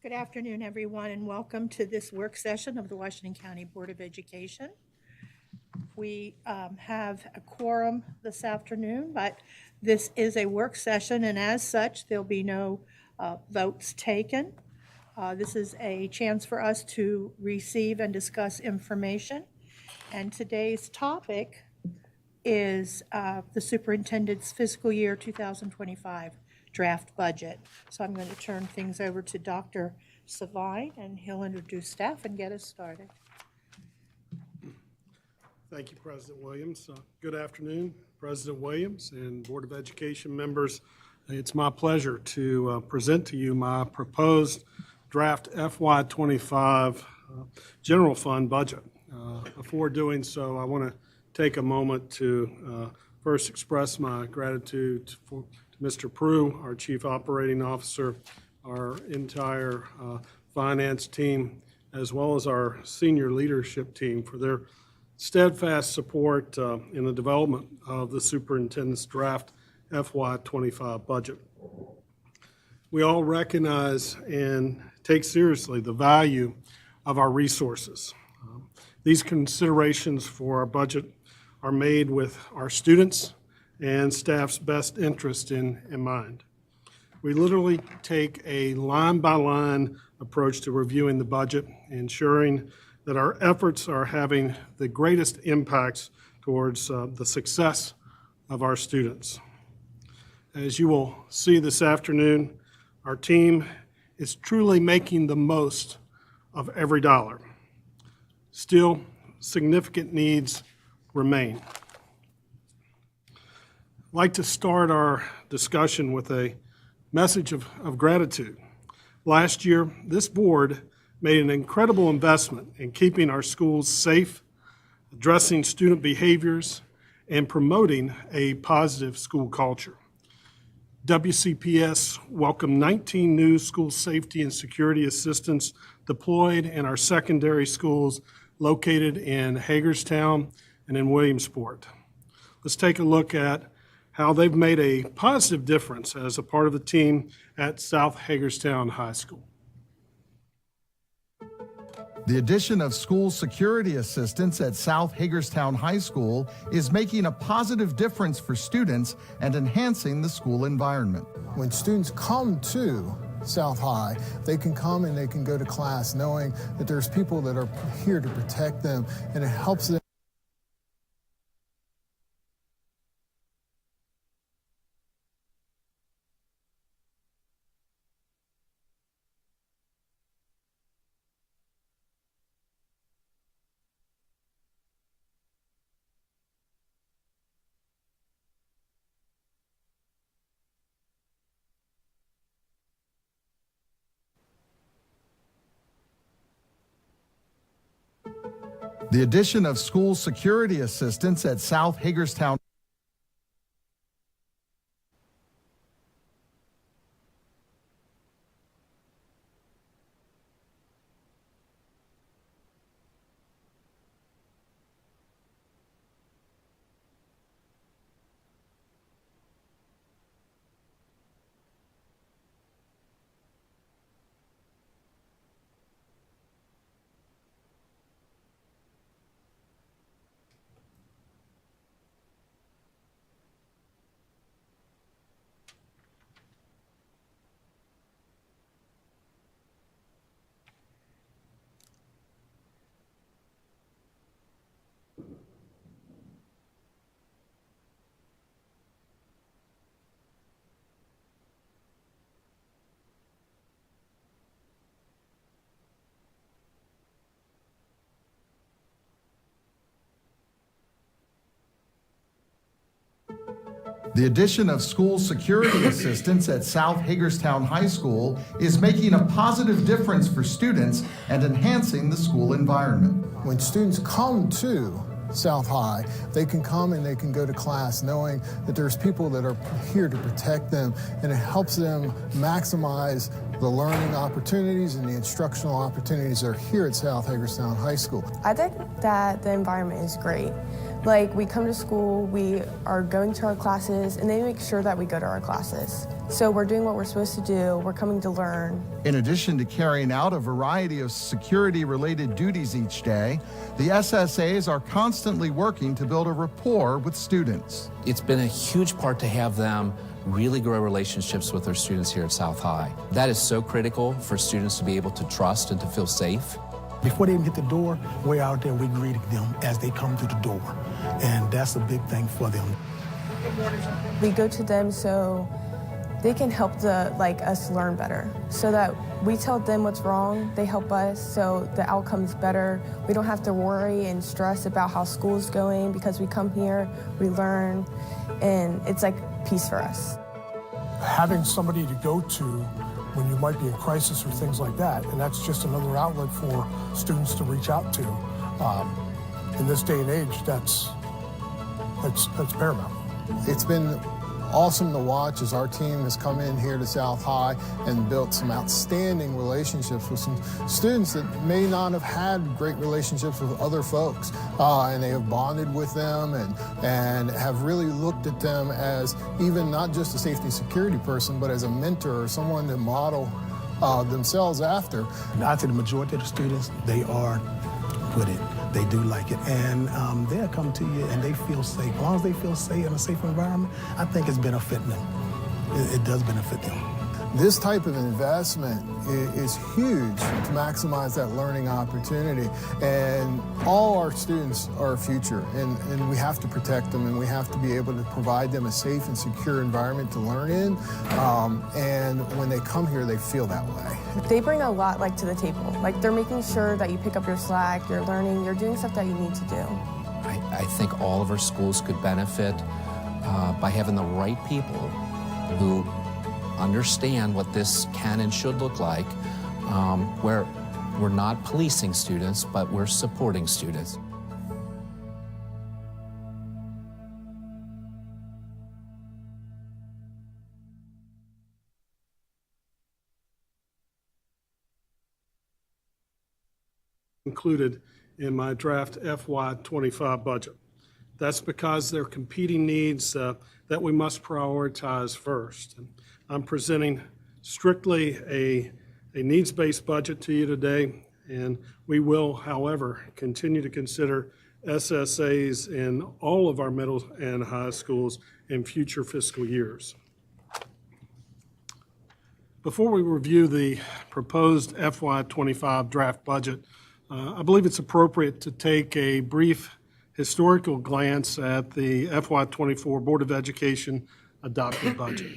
Good afternoon, everyone, and welcome to this work session of the Washington County Board of Education. We have a quorum this afternoon, but this is a work session, and as such, there'll be no votes taken. This is a chance for us to receive and discuss information, and today's topic is the superintendent's fiscal year 2025 draft budget. So I'm going to turn things over to Dr. Savine, and he'll introduce staff and get us started. Thank you, President Williams. Good afternoon, President Williams and Board of Education members. It's my pleasure to present to you my proposed draft FY25 general fund budget. Before doing so, I want to take a moment to first express my gratitude to Mr. Prue, our Chief Operating Officer, our entire finance team, as well as our senior leadership team for their steadfast support in the development of the superintendent's draft FY25 budget. We all recognize and take seriously the value of our resources. These considerations for our budget are made with our students and staff's best interest in mind. We literally take a line-by-line approach to reviewing the budget, ensuring that our efforts are having the greatest impacts towards the success of our students. As you will see this afternoon, our team is truly making the most of every dollar. Still, significant needs remain. I'd like to start our discussion with a message of gratitude. Last year, this board made an incredible investment in keeping our schools safe, addressing student behaviors, and promoting a positive school culture. WCPS welcomed 19 new school safety and security assistants deployed in our secondary schools located in Hagerstown and in Williamsport. Let's take a look at how they've made a positive difference as a part of the team at South Hagerstown High School. The addition of school security assistants at South Hagerstown High School is making a positive difference for students and enhancing the school environment. When students come to South High, they can come and they can go to class knowing that there's people that are here to protect them, and it helps them. The addition of school security assistants at South Hagerstown The addition of school security assistants at South Hagerstown High School is making a positive difference for students and enhancing the school environment. When students come to South High, they can come and they can go to class knowing that there's people that are here to protect them, and it helps them maximize the learning opportunities and the instructional opportunities that are here at South Hagerstown High School. I think that the environment is great. Like, we come to school, we are going to our classes, and they make sure that we go to our classes. So we're doing what we're supposed to do. We're coming to learn. In addition to carrying out a variety of security-related duties each day, the SSAs are constantly working to build a rapport with students. It's been a huge part to have them really grow relationships with their students here at South High. That is so critical for students to be able to trust and to feel safe. Before they even hit the door, we're out there, we're greeting them as they come through the door. And that's a big thing for them. We go to them so they can help us learn better. So that we tell them what's wrong, they help us so the outcome's better. We don't have to worry and stress about how school's going because we come here, we learn, and it's like peace for us. Having somebody to go to when you might be in crisis or things like that, and that's just another outlet for students to reach out to. In this day and age, that's paramount. It's been awesome to watch as our team has come in here to South High and built some outstanding relationships with some students that may not have had great relationships with other folks. And they have bonded with them and have really looked at them as even not just a safety and security person, but as a mentor or someone to model themselves after. I'd say the majority of the students, they are with it. They do like it, and they'll come to you and they feel safe. As long as they feel safe in a safe environment, I think it's benefiting them. It does benefit them. This type of investment is huge to maximize that learning opportunity. And all our students are our future, and we have to protect them, and we have to be able to provide them a safe and secure environment to learn in. And when they come here, they feel that way. They bring a lot to the table. They're making sure that you pick up your slack, you're learning, you're doing stuff that you need to do. I think all of our schools could benefit by having the right people who understand what this can and should look like, where we're not policing students, but we're supporting students. Included in my draft FY25 budget. That's because there are competing needs that we must prioritize first. I'm presenting strictly a needs-based budget to you today, and we will, however, continue to consider SSAs in all of our middle and high schools in future fiscal years. Before we review the proposed FY25 draft budget, I believe it's appropriate to take a brief historical glance at the FY24 Board of Education adopted budget.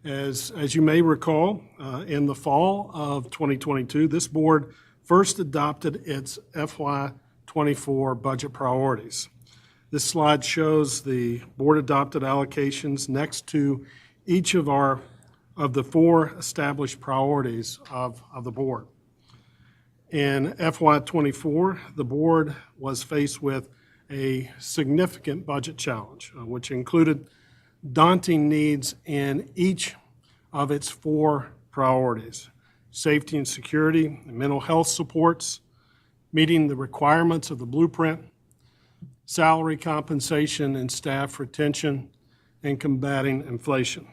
As you may recall, in the fall of 2022, this board first adopted its FY24 budget priorities. This slide shows the board-adopted allocations next to each of the four established priorities of the board. In FY24, the board was faced with a significant budget challenge, which included daunting needs in each of its four priorities: safety and security, and mental health supports, meeting the requirements of the blueprint, salary compensation and staff retention, and combating inflation.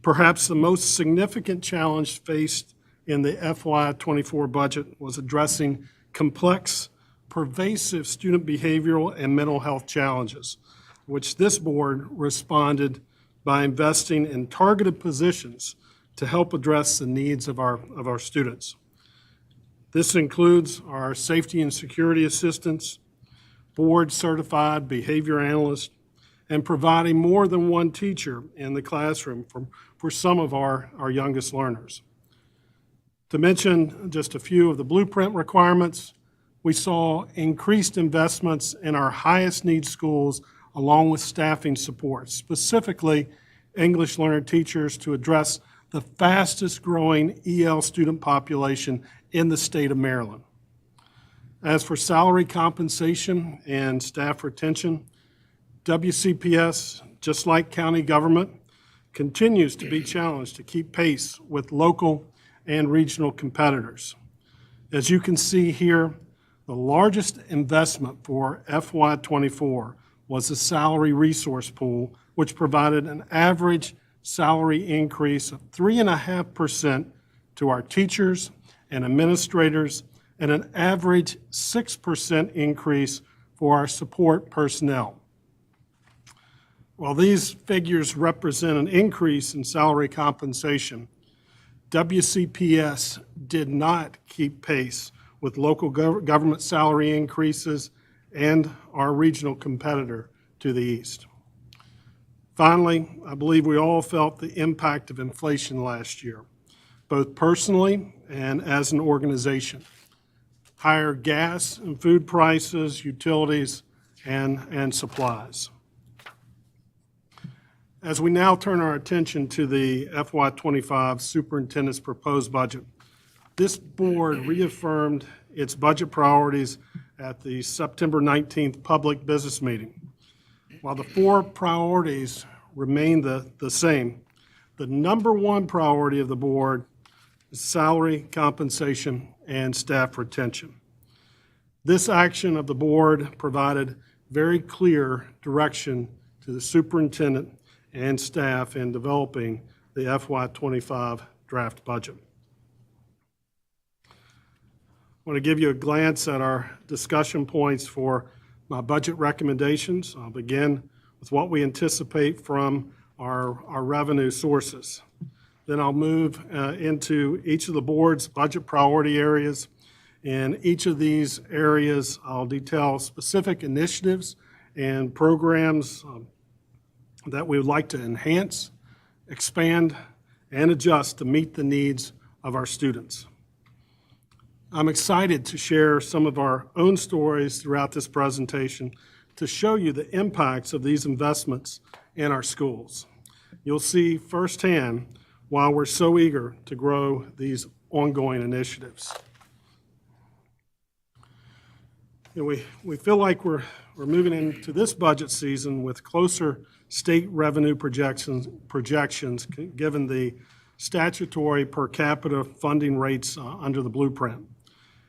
Perhaps the most significant challenge faced in the FY24 budget was addressing complex, pervasive student behavioral and mental health challenges, which this board responded by investing in targeted positions to help address the needs of our students. This includes our safety and security assistants, board-certified behavior analysts, and providing more than one teacher in the classroom for some of our youngest learners. To mention just a few of the blueprint requirements, we saw increased investments in our highest need schools along with staffing support, specifically English learner teachers to address the fastest growing EL student population in the state of Maryland. As for salary compensation and staff retention, WCPS, just like county government, continues to be challenged to keep pace with local and regional competitors. As you can see here, the largest investment for FY24 was the salary resource pool, which provided an average salary increase of 3.5% to our teachers and administrators, and an average 6% increase for our support personnel. While these figures represent an increase in salary compensation, WCPS did not keep pace with local government salary increases and our regional competitor to the east. Finally, I believe we all felt the impact of inflation last year, both personally and as an organization. Higher gas and food prices, utilities, and supplies. As we now turn our attention to the FY25 superintendent's proposed budget, this board reaffirmed its budget priorities at the September 19th public business meeting. While the four priorities remain the same, the number one priority of the board is salary, compensation, and staff retention. This action of the board provided very clear direction to the superintendent and staff in developing the FY25 draft budget. I want to give you a glance at our discussion points for my budget recommendations. I'll begin with what we anticipate from our revenue sources. Then I'll move into each of the board's budget priority areas. In each of these areas, I'll detail specific initiatives and programs that we would like to enhance, expand, and adjust to meet the needs of our students. I'm excited to share some of our own stories throughout this presentation to show you the impacts of these investments in our schools. You'll see firsthand why we're so eager to grow these ongoing initiatives. We feel like we're moving into this budget season with closer state revenue projections given the statutory per capita funding rates under the blueprint.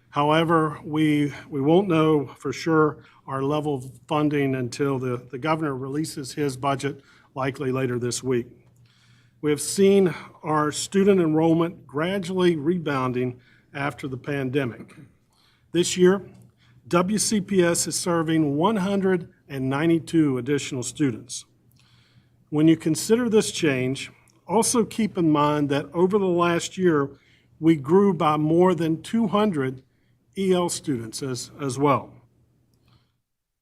However, we won't know for sure our level of funding until the governor releases his budget, likely later this week. We have seen our student enrollment gradually rebounding after the pandemic. This year, WCPS is serving 192 additional students. When you consider this change, also keep in mind that over the last year, we grew by more than 200 EL students as well.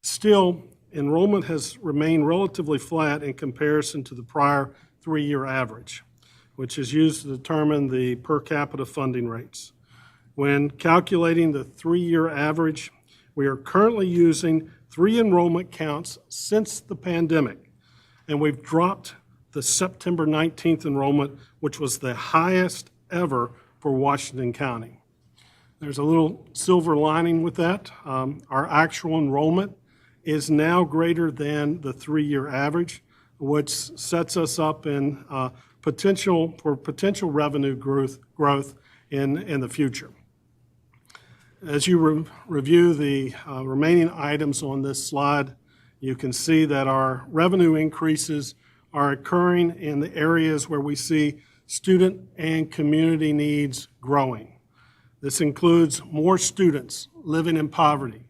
Still, enrollment has remained relatively flat in comparison to the prior three-year average, which is used to determine the per capita funding rates. When calculating the three-year average, we are currently using 3 enrollment counts since the pandemic, and we've dropped the September 19th enrollment, which was the highest ever for Washington County. There's a little silver lining with that. Our actual enrollment is now greater than the 3-year average, which sets us up in potential revenue growth in the future. As you review the remaining items on this slide, you can see that our revenue increases are occurring in the areas where we see student and community needs growing. This includes more students living in poverty,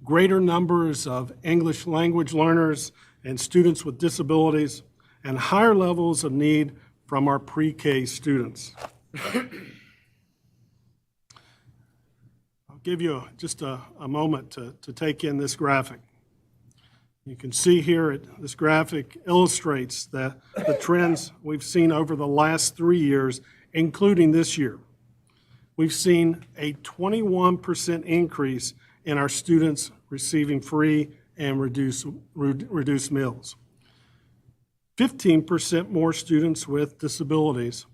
greater numbers of English language learners and students with disabilities, and higher levels of need from our pre-K students. I'll give you just a moment to take in this graphic. You can see here, this graphic illustrates the trends we've seen over the last 3 years, including this year. We've seen a 21% increase in our students receiving free and reduced meals. 15% more students with disabilities,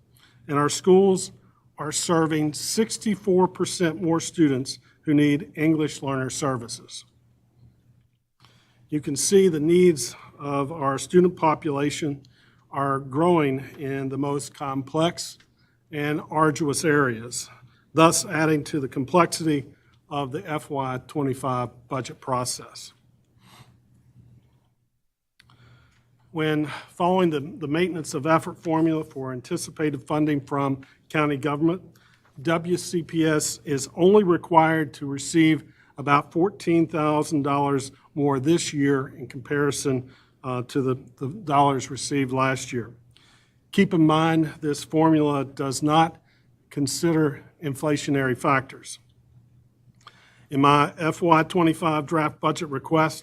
and our schools are serving 64% more students who need English learner services. You can see the needs of our student population are growing in the most complex and arduous areas, thus adding to the complexity of the FY25 budget process. when following the maintenance of effort formula for anticipated funding from county government, WCPS is only required to receive about $14,000 more this year in comparison to the dollars received last year. Keep in mind, this formula does not consider inflationary factors. In my FY25 draft budget request,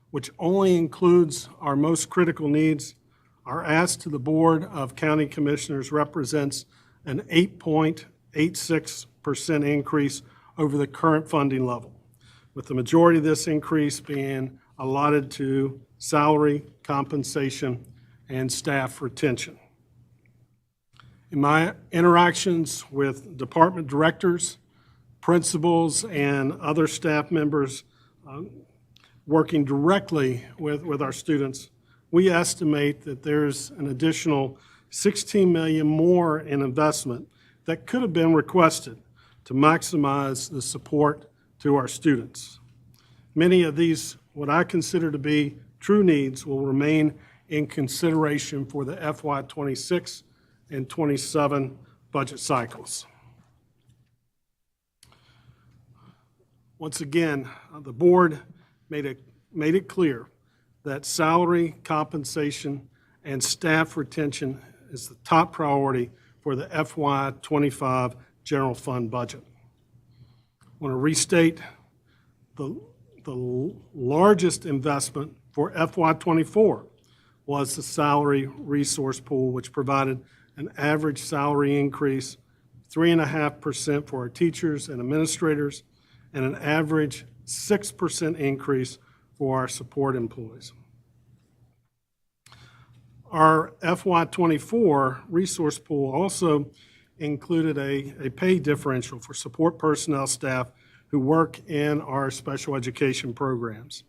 which only includes our most critical needs, our ask to the Board of County Commissioners represents an 8.86% increase over the current funding level, with the majority of this increase being allotted to salary, compensation, and staff retention. In my interactions with department directors, principals, and other staff members working directly with our students, we estimate that there's an additional $16 million more in investment that could have been requested to maximize the support to our students. Many of these, what I consider to be true needs, will remain in consideration for the FY26 and 27 budget cycles. Once again, the board made it clear that salary, compensation, and staff retention is the top priority for the FY25 general fund budget. I want to restate the largest investment for FY24 was the salary resource pool, which provided an average salary increase 3.5% for our teachers and administrators, and an average 6% increase for our support employees. Our FY24 resource pool also included a pay differential for support personnel staff who work in our special education programs.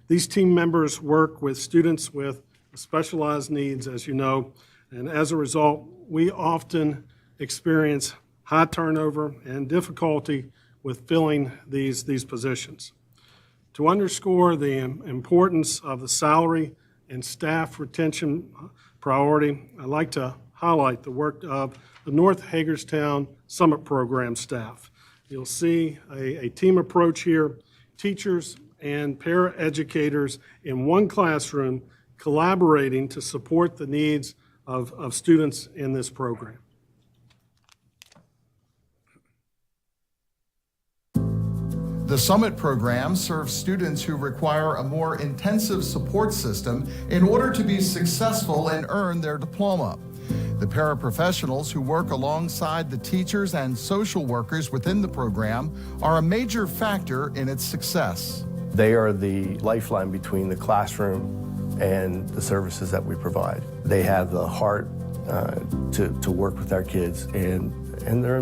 These team members work with students with specialized needs, as you know, and as a result, we often experience high turnover and difficulty with filling these positions. To underscore the importance of the salary and staff retention priority, I'd like to highlight the work of the North Hagerstown Summit Program staff. You'll see a team approach here, teachers and paraeducators in one classroom collaborating to support the needs of students in this program. The Summit program serves students who require a more intensive support system in order to be successful and earn their diploma. The paraprofessionals who work alongside the teachers and social workers within the program are a major factor in its success. They are the lifeline between the classroom and the services that we provide. They have the heart to work with our kids, and they're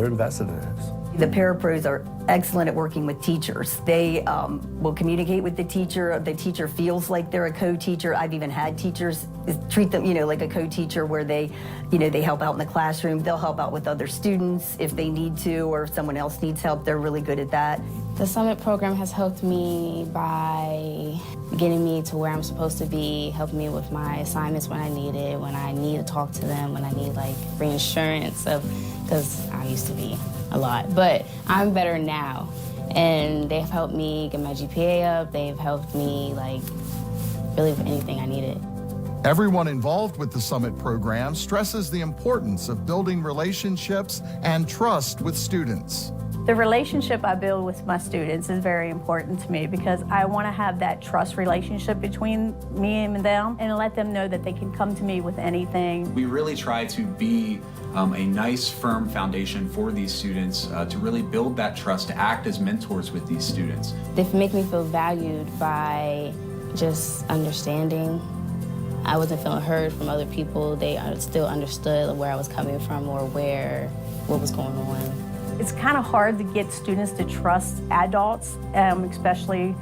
invested in this. The parapros are excellent at working with teachers. They will communicate with the teacher. The teacher feels like they're a co-teacher. I've even had teachers treat them, like a co-teacher, where they help out in the classroom. They'll help out with other students if they need to, or if someone else needs help. They're really good at that. The Summit program has helped me by getting me to where I'm supposed to be, helping me with my assignments when I need it, when I need to talk to them, when I need reassurance because I used to be a lot, but I'm better now. And they've helped me get my GPA up. They've helped me really with anything I needed. Everyone involved with the Summit program stresses the importance of building relationships and trust with students. The relationship I build with my students is very important to me because I want to have that trust relationship between me and them and let them know that they can come to me with anything. We really try to be a nice, firm foundation for these students to really build that trust, to act as mentors with these students. They make me feel valued by just understanding. I wasn't feeling heard from other people. They still understood where I was coming from or what was going on. It's kind of hard to get students to trust adults, especially,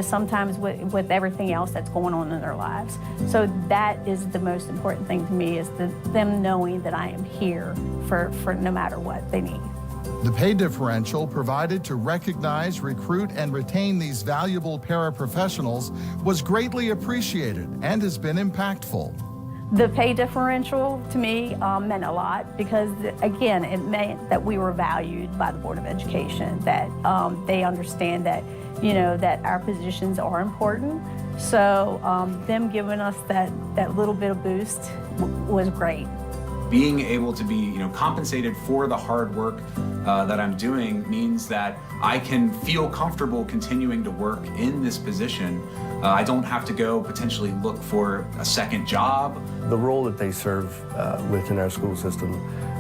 sometimes with everything else that's going on in their lives. So that is the most important thing to me, is them knowing that I am here for no matter what they need. The pay differential provided to recognize, recruit, and retain these valuable paraprofessionals was greatly appreciated and has been impactful. The pay differential to me meant a lot because, again, it meant that we were valued by the Board of Education, that they understand that, that our positions are important. So them giving us that little bit of boost was great. Being able to be, compensated for the hard work that I'm doing means that I can feel comfortable continuing to work in this position. I don't have to go potentially look for a second job. The role that they serve within our school system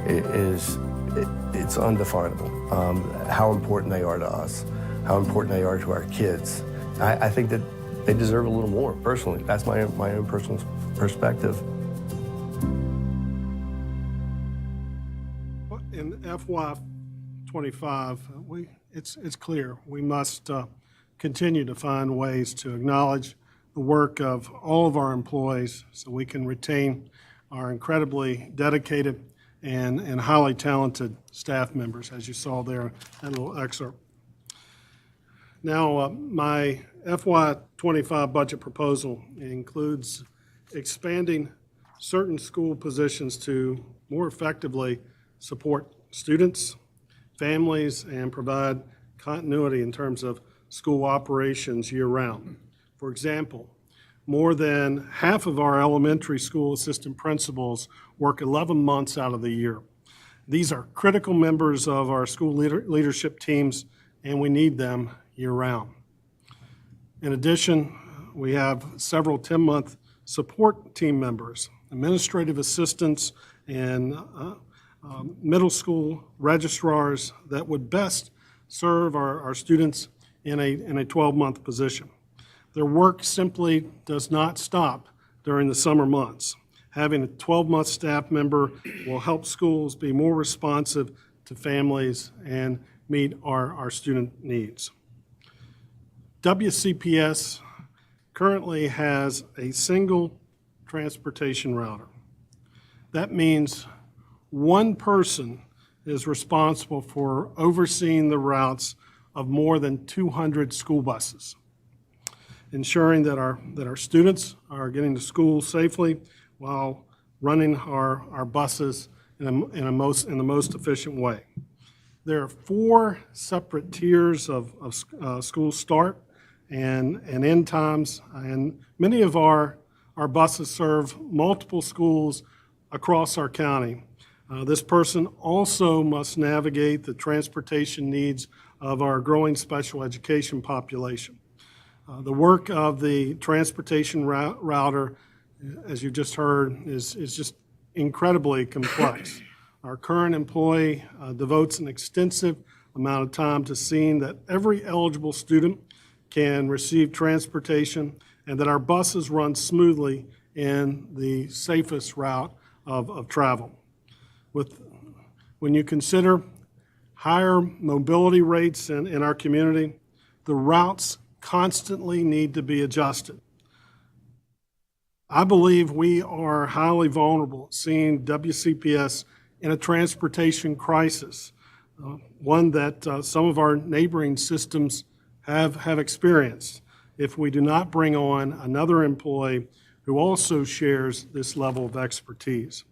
it's undefinable. How important they are to us, how important they are to our kids. I think that they deserve a little more, personally. That's my own personal perspective. In FY25, it's clear we must continue to find ways to acknowledge the work of all of our employees so we can retain our incredibly dedicated and highly talented staff members, as you saw there in that little excerpt. Now, my FY25 budget proposal includes expanding certain school positions to more effectively support students, families, and provide continuity in terms of school operations year-round. For example, more than half of our elementary school assistant principals work 11 months out of the year. These are critical members of our school leadership teams, and we need them year-round. In addition, we have several 10-month support team members, administrative assistants, and middle school registrars that would best serve our students in a 12-month position. Their work simply does not stop during the summer months. Having a 12-month staff member will help schools be more responsive to families and meet our student needs. WCPS currently has a single transportation router. That means one person is responsible for overseeing the routes of more than 200 school buses, ensuring that our students are getting to school safely while running our buses in the most efficient way. There are 4 separate tiers of school start and end times, and many of our buses serve multiple schools across our county. This person also must navigate the transportation needs of our growing special education population. The work of the transportation router, as you just heard, is just incredibly complex. Our current employee devotes an extensive amount of time to seeing that every eligible student can receive transportation and that our buses run smoothly in the safest route of travel. When you consider higher mobility rates in our community, the routes constantly need to be adjusted. I believe we are highly vulnerable seeing WCPS in a transportation crisis, one that some of our neighboring systems have experienced if we do not bring on another employee who also shares this level of expertise.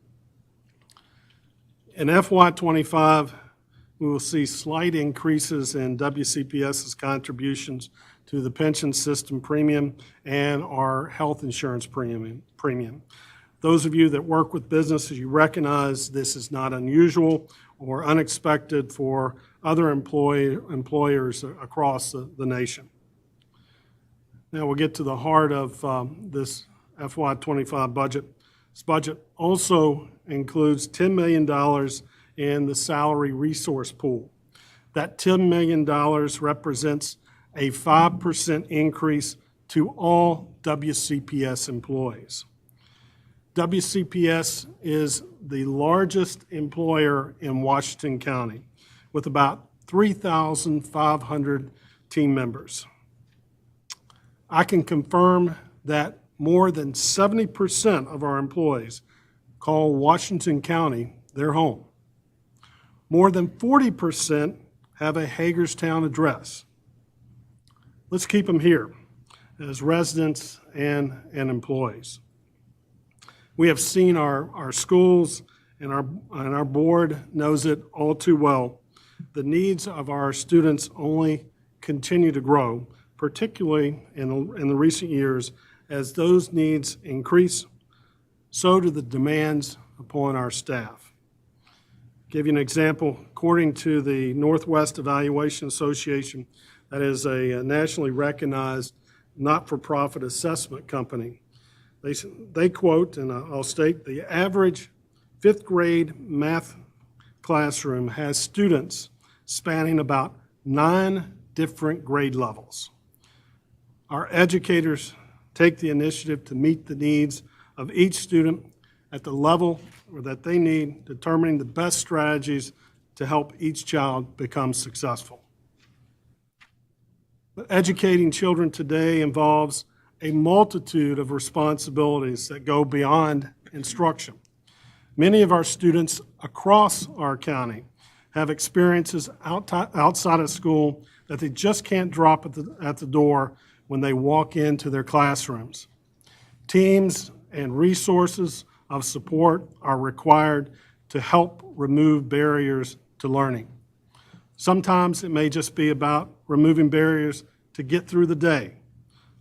In FY25, we will see slight increases in WCPS's contributions to the pension system premium and our health insurance premium. Those of you that work with businesses, you recognize this is not unusual or unexpected for other employers across the nation. Now we'll get to the heart of this FY25 budget. This budget also includes $10 million in the salary resource pool. That $10 million represents a 5% increase to all WCPS employees. WCPS is the largest employer in Washington County with about 3,500 team members. I can confirm that more than 70% of our employees call Washington County their home. More than 40% have a Hagerstown address. Let's keep them here as residents and employees. We have seen our schools, and our board knows it all too well. The needs of our students only continue to grow, particularly in the recent years. As those needs increase, so do the demands upon our staff. Give you an example. According to the Northwest Evaluation Association, that is a nationally recognized not-for-profit assessment company, they quote, and I'll state, the average fifth grade math classroom has students spanning about 9 different grade levels. Our educators take the initiative to meet the needs of each student at the level that they need, determining the best strategies to help each child become successful. But educating children today involves a multitude of responsibilities that go beyond instruction. Many of our students across our county have experiences outside of school that they just can't drop at the door when they walk into their classrooms. Teams and resources of support are required to help remove barriers to learning. Sometimes it may just be about removing barriers to get through the day,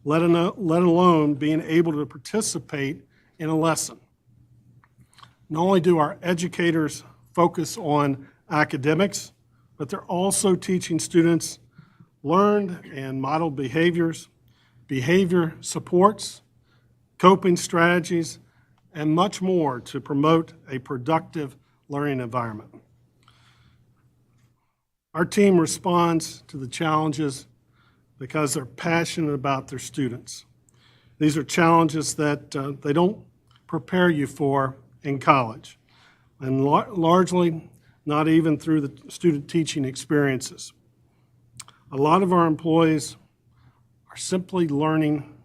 let alone being able to participate in a lesson. Not only do our educators focus on academics, but they're also teaching students learned and modeled behaviors, behavior supports, coping strategies, and much more to promote a productive learning environment. Our team responds to the challenges because they're passionate about their students. These are challenges that they don't prepare you for in college, and largely not even through the student teaching experiences. A lot of our employees are simply learning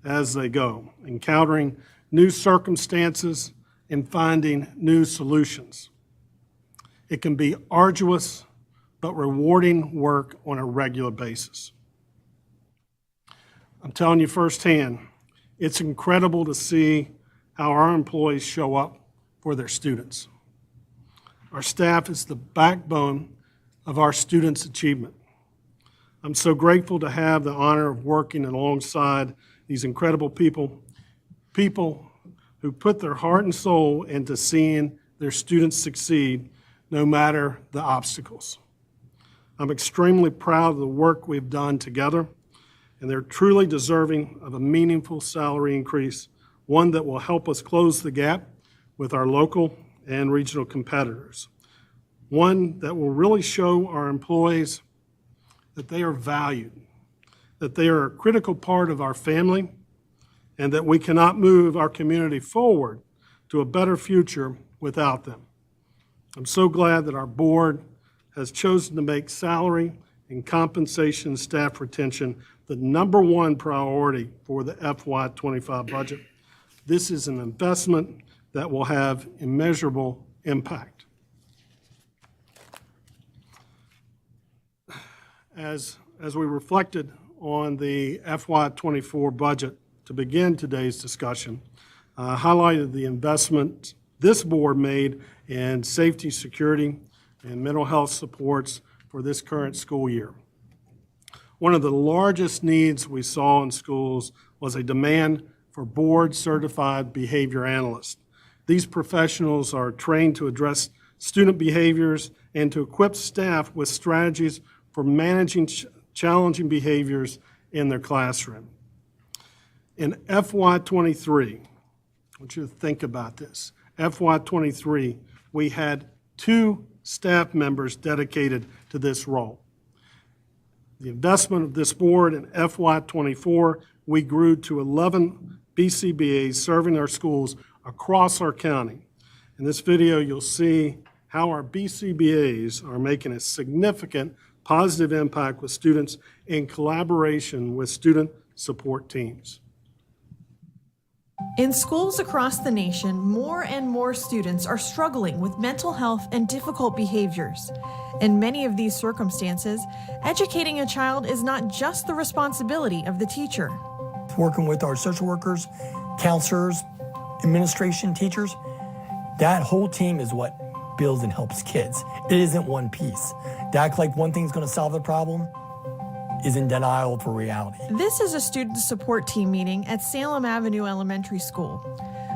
as they go, encountering new circumstances and finding new solutions. It can be arduous but rewarding work on a regular basis. I'm telling you firsthand, it's incredible to see how our employees show up for their students. Our staff is the backbone of our students' achievement. I'm so grateful to have the honor of working alongside these incredible people who put their heart and soul into seeing their students succeed no matter the obstacles. I'm extremely proud of the work we've done together, and they're truly deserving of a meaningful salary increase, one that will help us close the gap with our local and regional competitors, one that will really show our employees that they are valued, that they are a critical part of our family, and that we cannot move our community forward to a better future without them. I'm so glad that our board has chosen to make salary and compensation staff retention the #1 priority for the FY25 budget. This is an investment that will have immeasurable impact. As we reflected on the FY24 budget to begin today's discussion, highlighted the investment this board made in safety, security, and mental health supports for this current school year. One of the largest needs we saw in schools was a demand for board-certified behavior analysts. These professionals are trained to address student behaviors and to equip staff with strategies for managing challenging behaviors in their classroom. In FY23, I want you to think about this. FY23, we had 2 staff members dedicated to this role. The investment of this board in FY24, we grew to 11 BCBAs serving our schools across our county. In this video, you'll see how our BCBAs are making a significant positive impact with students in collaboration with student support teams. In schools across the nation, more and more students are struggling with mental health and difficult behaviors. In many of these circumstances, educating a child is not just the responsibility of the teacher. Working with our social workers, counselors, administration, teachers, that whole team is what builds and helps kids. It isn't one piece. To act like one thing's going to solve the problem is in denial for reality. This is a student support team meeting at Salem Avenue Elementary School.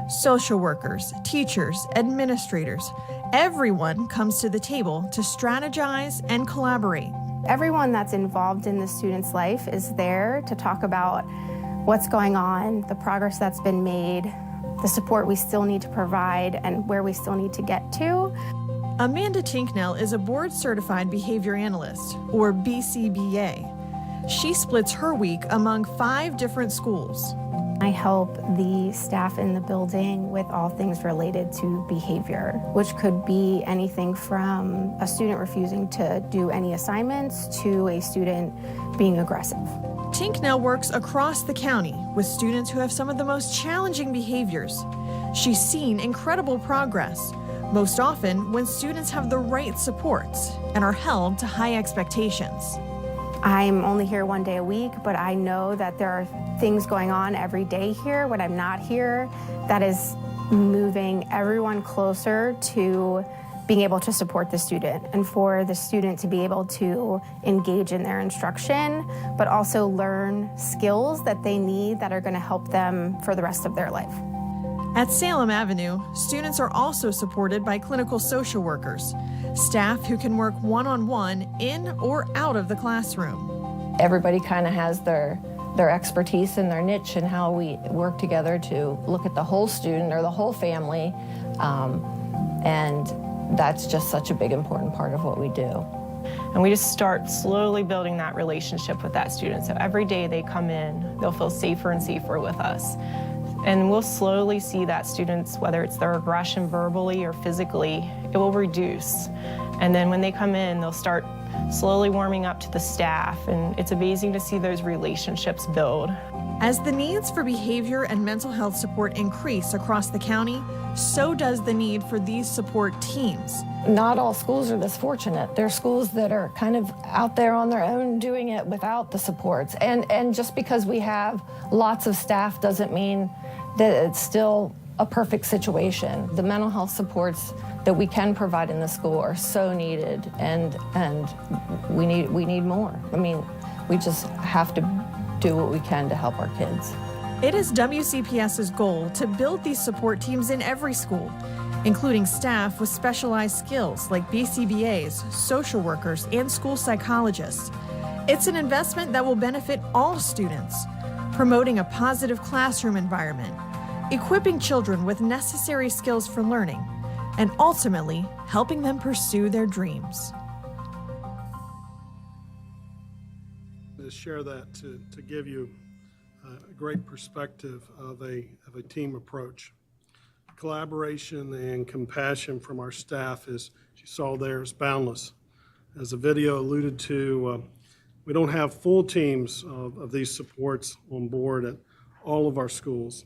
Social workers, teachers, administrators, everyone comes to the table to strategize and collaborate. Everyone that's involved in the student's life is there to talk about what's going on, the progress that's been made, the support we still need to provide, and where we still need to get to. Amanda Tinknell is a board-certified behavior analyst, or BCBA. She splits her week among 5 different schools. I help the staff in the building with all things related to behavior, which could be anything from a student refusing to do any assignments to a student being aggressive. Tinknell works across the county with students who have some of the most challenging behaviors. She's seen incredible progress, most often when students have the right supports and are held to high expectations. I'm only here 1 day a week, but I know that there are things going on every day here when I'm not here that is moving everyone closer to being able to support the student and for the student to be able to engage in their instruction, but also learn skills that they need that are going to help them for the rest of their life. At Salem Avenue, students are also supported by clinical social workers, staff who can work one-on-one in or out of the classroom. Everybody kind of has their expertise and their niche and how we work together to look at the whole student or the whole family, and that's just such a big important part of what we do. And we just start slowly building that relationship with that student. So every day they come in, they'll feel safer and safer with us. And we'll slowly see that students, whether it's their aggression verbally or physically, it will reduce. And then when they come in, they'll start slowly warming up to the staff. And it's amazing to see those relationships build. As the needs for behavior and mental health support increase across the county, so does the need for these support teams. Not all schools are this fortunate. There are schools that are kind of out there on their own doing it without the supports. And just because we have lots of staff doesn't mean that it's still a perfect situation. The mental health supports that we can provide in the school are so needed, and we need more. I mean, we just have to do what we can to help our kids. It is WCPS's goal to build these support teams in every school, including staff with specialized skills like BCBAs, social workers, and school psychologists. It's an investment that will benefit all students, promoting a positive classroom environment, equipping children with necessary skills for learning, and ultimately helping them pursue their dreams. To share that to give you a great perspective of a team approach. Collaboration and compassion from our staff, as you saw there, is boundless. As the video alluded to, we don't have full teams of these supports on board at all of our schools,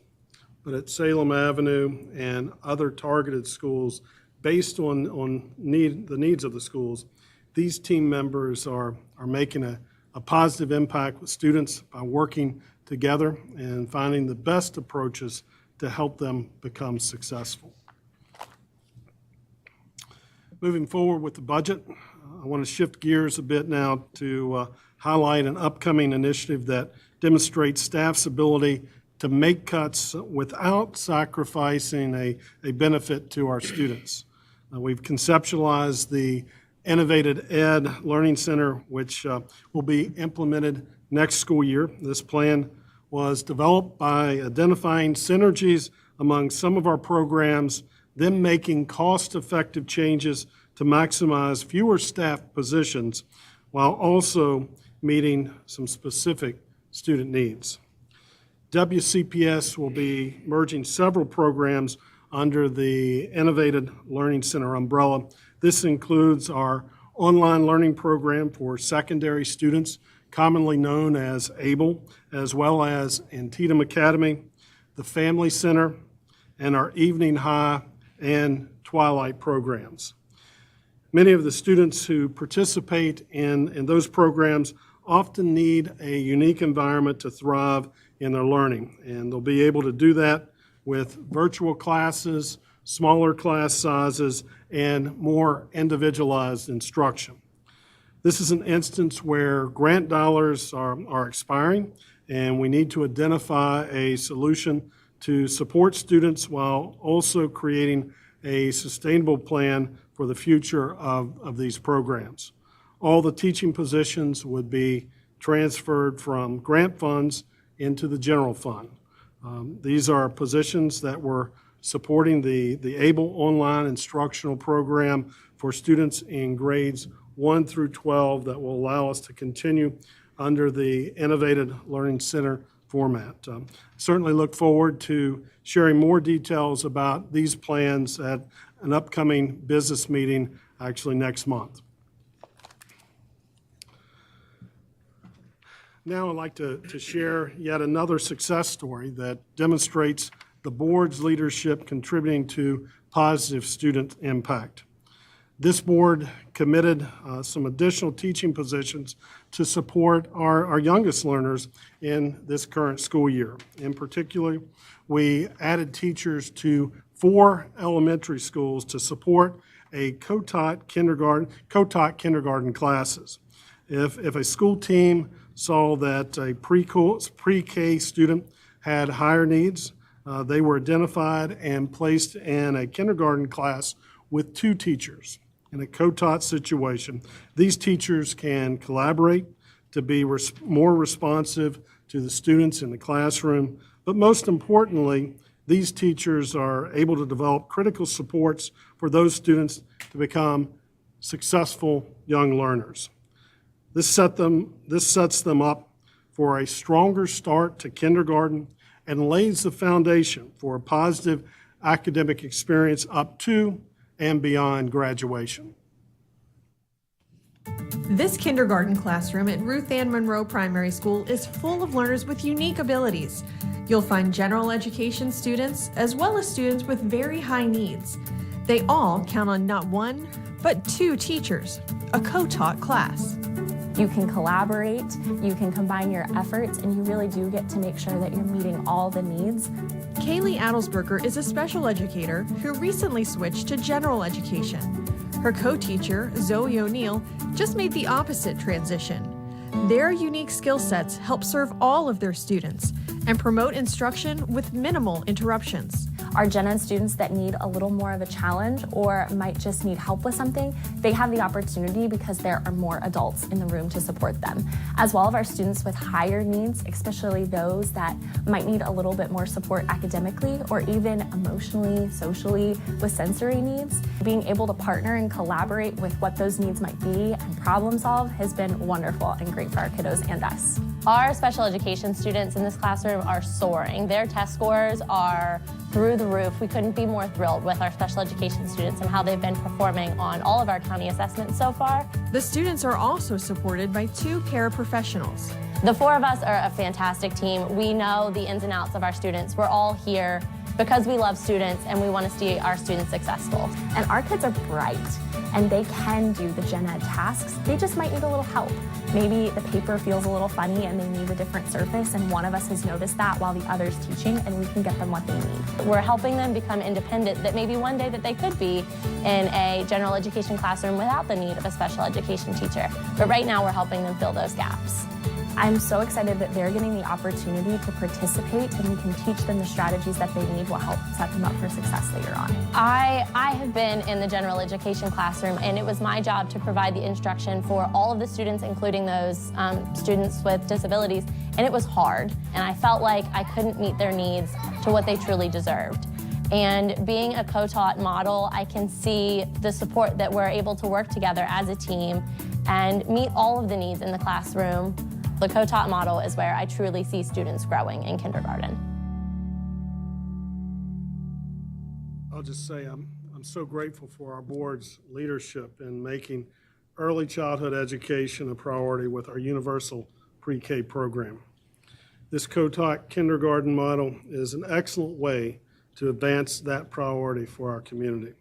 but at Salem Avenue and other targeted schools, based on the needs of the schools, these team members are making a positive impact with students by working together and finding the best approaches to help them become successful. Moving forward with the budget, I want to shift gears a bit now to highlight an upcoming initiative that demonstrates staff's ability to make cuts without sacrificing a benefit to our students. We've conceptualized the Innovative Ed Learning Center, which will be implemented next school year. This plan was developed by identifying synergies among some of our programs, then making cost-effective changes to maximize fewer staff positions while also meeting some specific student needs. WCPS will be merging several programs under the Innovative Learning Center umbrella. This includes our online learning program for secondary students, commonly known as ABLE, as well as Antietam Academy, the Family Center, and our evening high and twilight programs. Many of the students who participate in those programs often need a unique environment to thrive in their learning, and they'll be able to do that with virtual classes, smaller class sizes, and more individualized instruction. This is an instance where grant dollars are expiring, and we need to identify a solution to support students while also creating a sustainable plan for the future of these programs. All the teaching positions would be transferred from grant funds into the general fund. These are positions that were supporting the ABLE online instructional program for students in grades 1 through 12 that will allow us to continue under the Innovative Learning Center format. Certainly look forward to sharing more details about these plans at an upcoming business meeting actually next month. Now I'd like to share yet another success story that demonstrates the board's leadership contributing to positive student impact. This board committed some additional teaching positions to support our youngest learners in this current school year. In particular, we added teachers to 4 elementary schools to support a co-taught kindergarten classes. If a school team saw that a pre-K student had higher needs, they were identified and placed in a kindergarten class with 2 teachers. In a co-taught situation, these teachers can collaborate to be more responsive to the students in the classroom, but most importantly, these teachers are able to develop critical supports for those students to become successful young learners. This sets them up for a stronger start to kindergarten and lays the foundation for a positive academic experience up to and beyond graduation. This kindergarten classroom at Ruth Ann Monroe Primary School is full of learners with unique abilities. You'll find general education students as well as students with very high needs. They all count on not 1, but 2 teachers, a co-taught class. You can collaborate, you can combine your efforts, and you really do get to make sure that you're meeting all the needs. Kaylee Adelsberger is a special educator who recently switched to general education. Her co-teacher, Zoe O'Neill, just made the opposite transition. Their unique skill sets help serve all of their students and promote instruction with minimal interruptions. Our gen ed students that need a little more of a challenge or might just need help with something, they have the opportunity because there are more adults in the room to support them. As well as our students with higher needs, especially those that might need a little bit more support academically or even emotionally, socially, with sensory needs. Being able to partner and collaborate with what those needs might be and problem solve has been wonderful and great for our kiddos and us. Our special education students in this classroom are soaring. Their test scores are through the roof. We couldn't be more thrilled with our special education students and how they've been performing on all of our county assessments so far. The students are also supported by 2 paraprofessionals. The 4 of us are a fantastic team. We know the ins and outs of our students. We're all here because we love students and we want to see our students successful. And our kids are bright and they can do the gen ed tasks. They just might need a little help. Maybe the paper feels a little funny and they need a different surface, and one of us has noticed that while the other's teaching, and we can get them what they need. We're helping them become independent, that maybe one day that they could be in a general education classroom without the need of a special education teacher. But right now we're helping them fill those gaps. I'm so excited that they're getting the opportunity to participate, and we can teach them the strategies that they need will help set them up for success later on. I have been in the general education classroom, and it was my job to provide the instruction for all of the students, including those students with disabilities, and it was hard, and I felt like I couldn't meet their needs to what they truly deserved. And being a co-taught model, I can see the support that we're able to work together as a team and meet all of the needs in the classroom. The co-taught model is where I truly see students growing in kindergarten. I'll just say I'm so grateful for our board's leadership in making early childhood education a priority with our universal pre-K program. This co-taught kindergarten model is an excellent way to advance that priority for our community.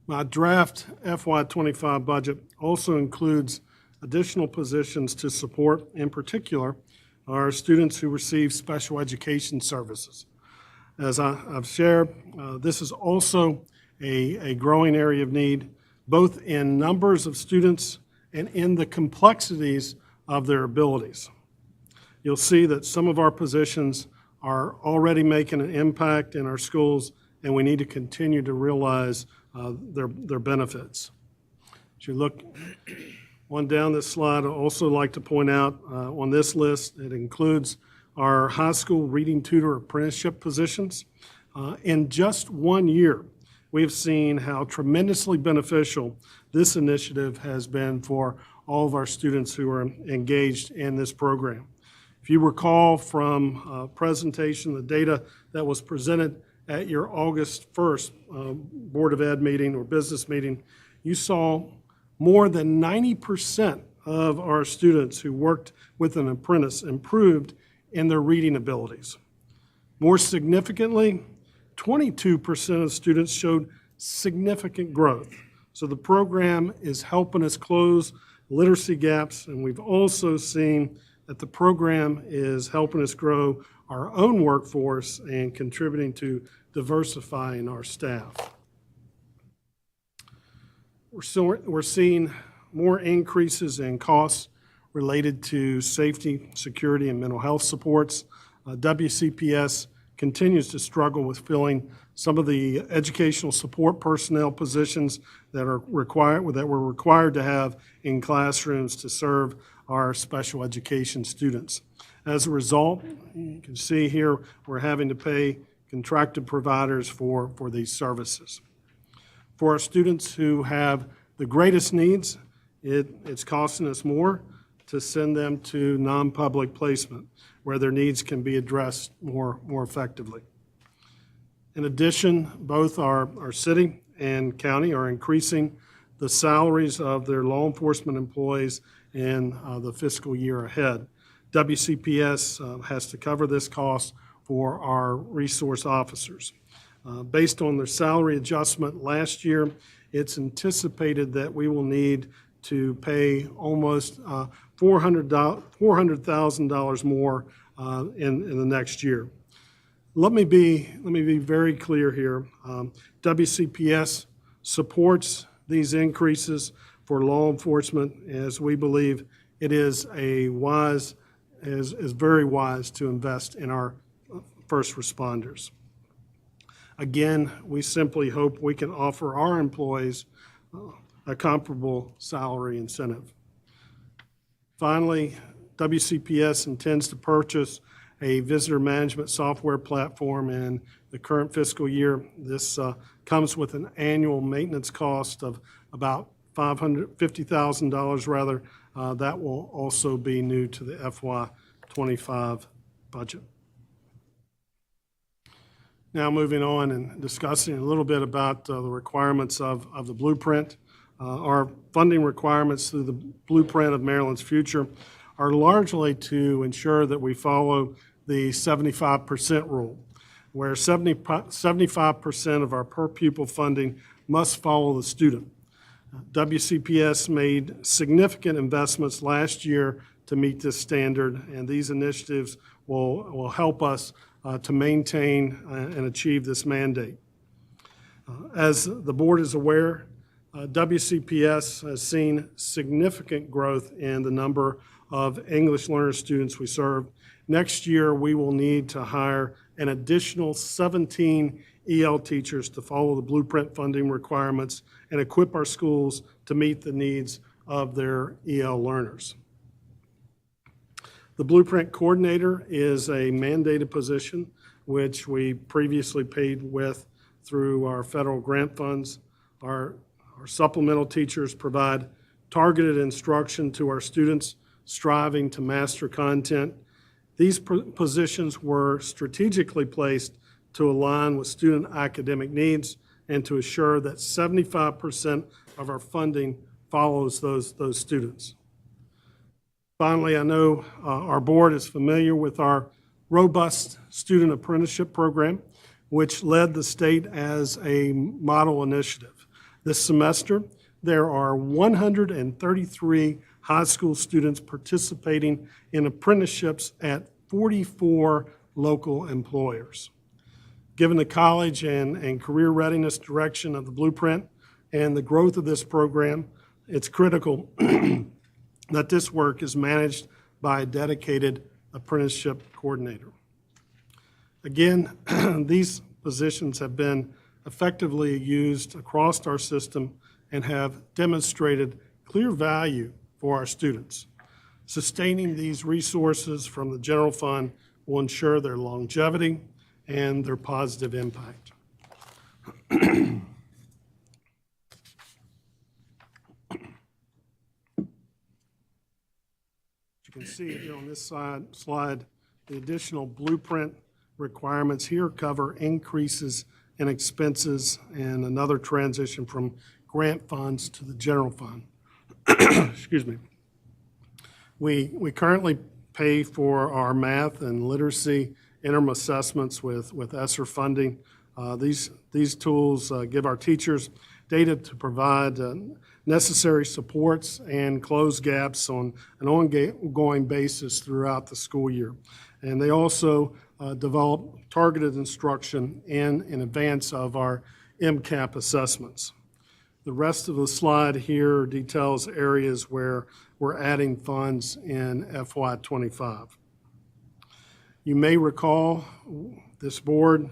My draft FY25 budget also includes additional positions to support, in particular, our students who receive special education services. As I've shared, this is also a growing area of need, both in numbers of students and in the complexities of their abilities. You'll see that some of our positions are already making an impact in our schools, and we need to continue to realize their benefits. As you look on down this slide, I'd also like to point out on this list, it includes our high school reading tutor apprenticeship positions. In just 1 year, we've seen how tremendously beneficial this initiative has been for all of our students who are engaged in this program. If you recall from a presentation, the data that was presented at your August 1st Board of Ed meeting or business meeting, you saw more than 90% of our students who worked with an apprentice improved in their reading abilities. More significantly, 22% of students showed significant growth. So the program is helping us close literacy gaps, and we've also seen that the program is helping us grow our own workforce and contributing to diversifying our staff. We're seeing more increases in costs related to safety, security, and mental health supports. WCPS continues to struggle with filling some of the educational support personnel positions that were required to have in classrooms to serve our special education students. As a result, you can see here we're having to pay contracted providers for these services. For our students who have the greatest needs, it's costing us more to send them to non-public placement where their needs can be addressed more effectively. In addition, both our city and county are increasing the salaries of their law enforcement employees in the fiscal year ahead. WCPS has to cover this cost for our resource officers. Based on their salary adjustment last year, it's anticipated that we will need to pay almost $400,000 more in the next year. Let me be very clear here. WCPS supports these increases for law enforcement, as we believe it is very wise to invest in our first responders. Again, we simply hope we can offer our employees a comparable salary incentive. Finally, WCPS intends to purchase a visitor management software platform in the current fiscal year. This comes with an annual maintenance cost of about $550,000 rather. That will also be new to the FY25 budget. Now moving on and discussing a little bit about the requirements of the blueprint. Our funding requirements through the Blueprint of Maryland's Future are largely to ensure that we follow the 75% rule, where 75% of our per pupil funding must follow the student. WCPS made significant investments last year to meet this standard, and these initiatives will help us to maintain and achieve this mandate. As the board is aware, WCPS has seen significant growth in the number of English learner students we serve. Next year, we will need to hire an additional 17 EL teachers to follow the blueprint funding requirements and equip our schools to meet the needs of their EL learners. The blueprint coordinator is a mandated position, which we previously paid with through our federal grant funds. Our supplemental teachers provide targeted instruction to our students striving to master content. These positions were strategically placed to align with student academic needs and to assure that 75% of our funding follows those students. Finally, I know our board is familiar with our robust student apprenticeship program, which led the state as a model initiative. This semester, there are 133 high school students participating in apprenticeships at 44 local employers. Given the college and career readiness direction of the blueprint and the growth of this program, it's critical that this work is managed by a dedicated apprenticeship coordinator. Again, these positions have been effectively used across our system and have demonstrated clear value for our students. Sustaining these resources from the general fund will ensure their longevity and their positive impact. You can see here on this slide, the additional blueprint requirements here cover increases in expenses and another transition from grant funds to the general fund. Excuse me. We currently pay for our math and literacy interim assessments with ESSER funding. These tools give our teachers data to provide necessary supports and close gaps on an ongoing basis throughout the school year. And they also develop targeted instruction in advance of our MCAP assessments. The rest of the slide here details areas where we're adding funds in FY25. You may recall this board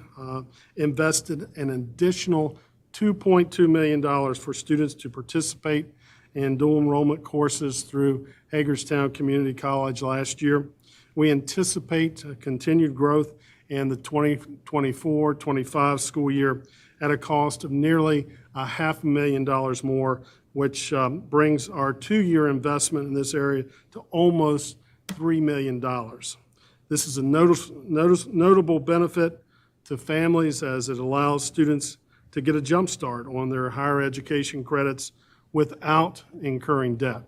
invested an additional $2.2 million for students to participate in dual enrollment courses through Hagerstown Community College last year. We anticipate continued growth in the 2024-25 school year at a cost of nearly $500,000 more, which brings our two-year investment in this area to almost $3 million. This is a notable benefit to families as it allows students to get a jump start on their higher education credits without incurring debt.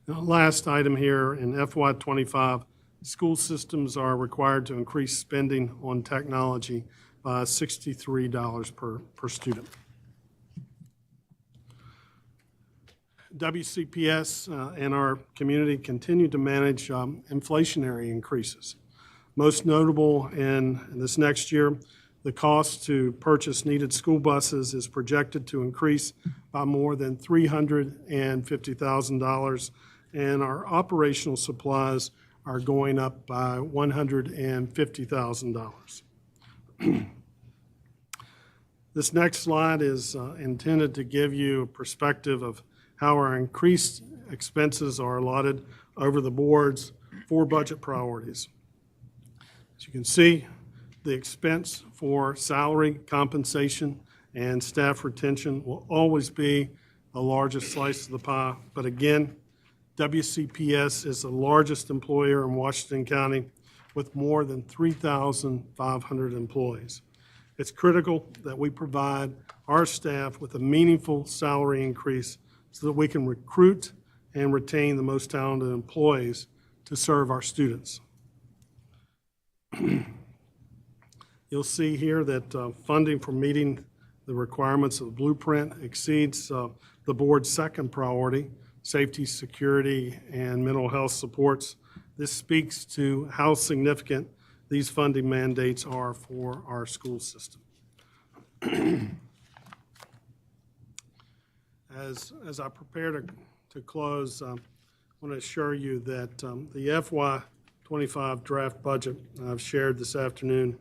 Now, last item here, in FY25, school systems are required to increase spending on technology by $63 per student. WCPS and our community continue to manage inflationary increases. Most notable in this next year, the cost to purchase needed school buses is projected to increase by more than $350,000, and our operational supplies are going up by $150,000. This next slide is intended to give you a perspective of how our increased expenses are allotted over the board's 4 budget priorities. As you can see, the expense for salary, compensation, and staff retention will always be the largest slice of the pie. But again, WCPS is the largest employer in Washington County with more than 3,500 employees. It's critical that we provide our staff with a meaningful salary increase so that we can recruit and retain the most talented employees to serve our students. You'll see here that funding for meeting the requirements of the blueprint exceeds the board's second priority, safety, security, and mental health supports. This speaks to how significant these funding mandates are for our school system. As I prepare to close, I want to assure you that the FY25 draft budget I've shared this afternoon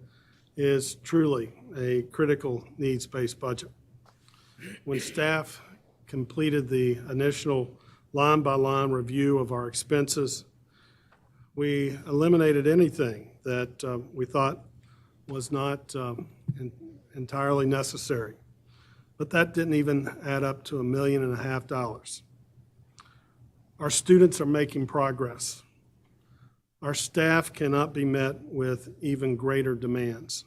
is truly a critical needs-based budget. When staff completed the initial line-by-line review of our expenses, we eliminated anything that we thought was not entirely necessary. But that didn't even add up to $1.5 million. Our students are making progress. Our staff cannot be met with even greater demands.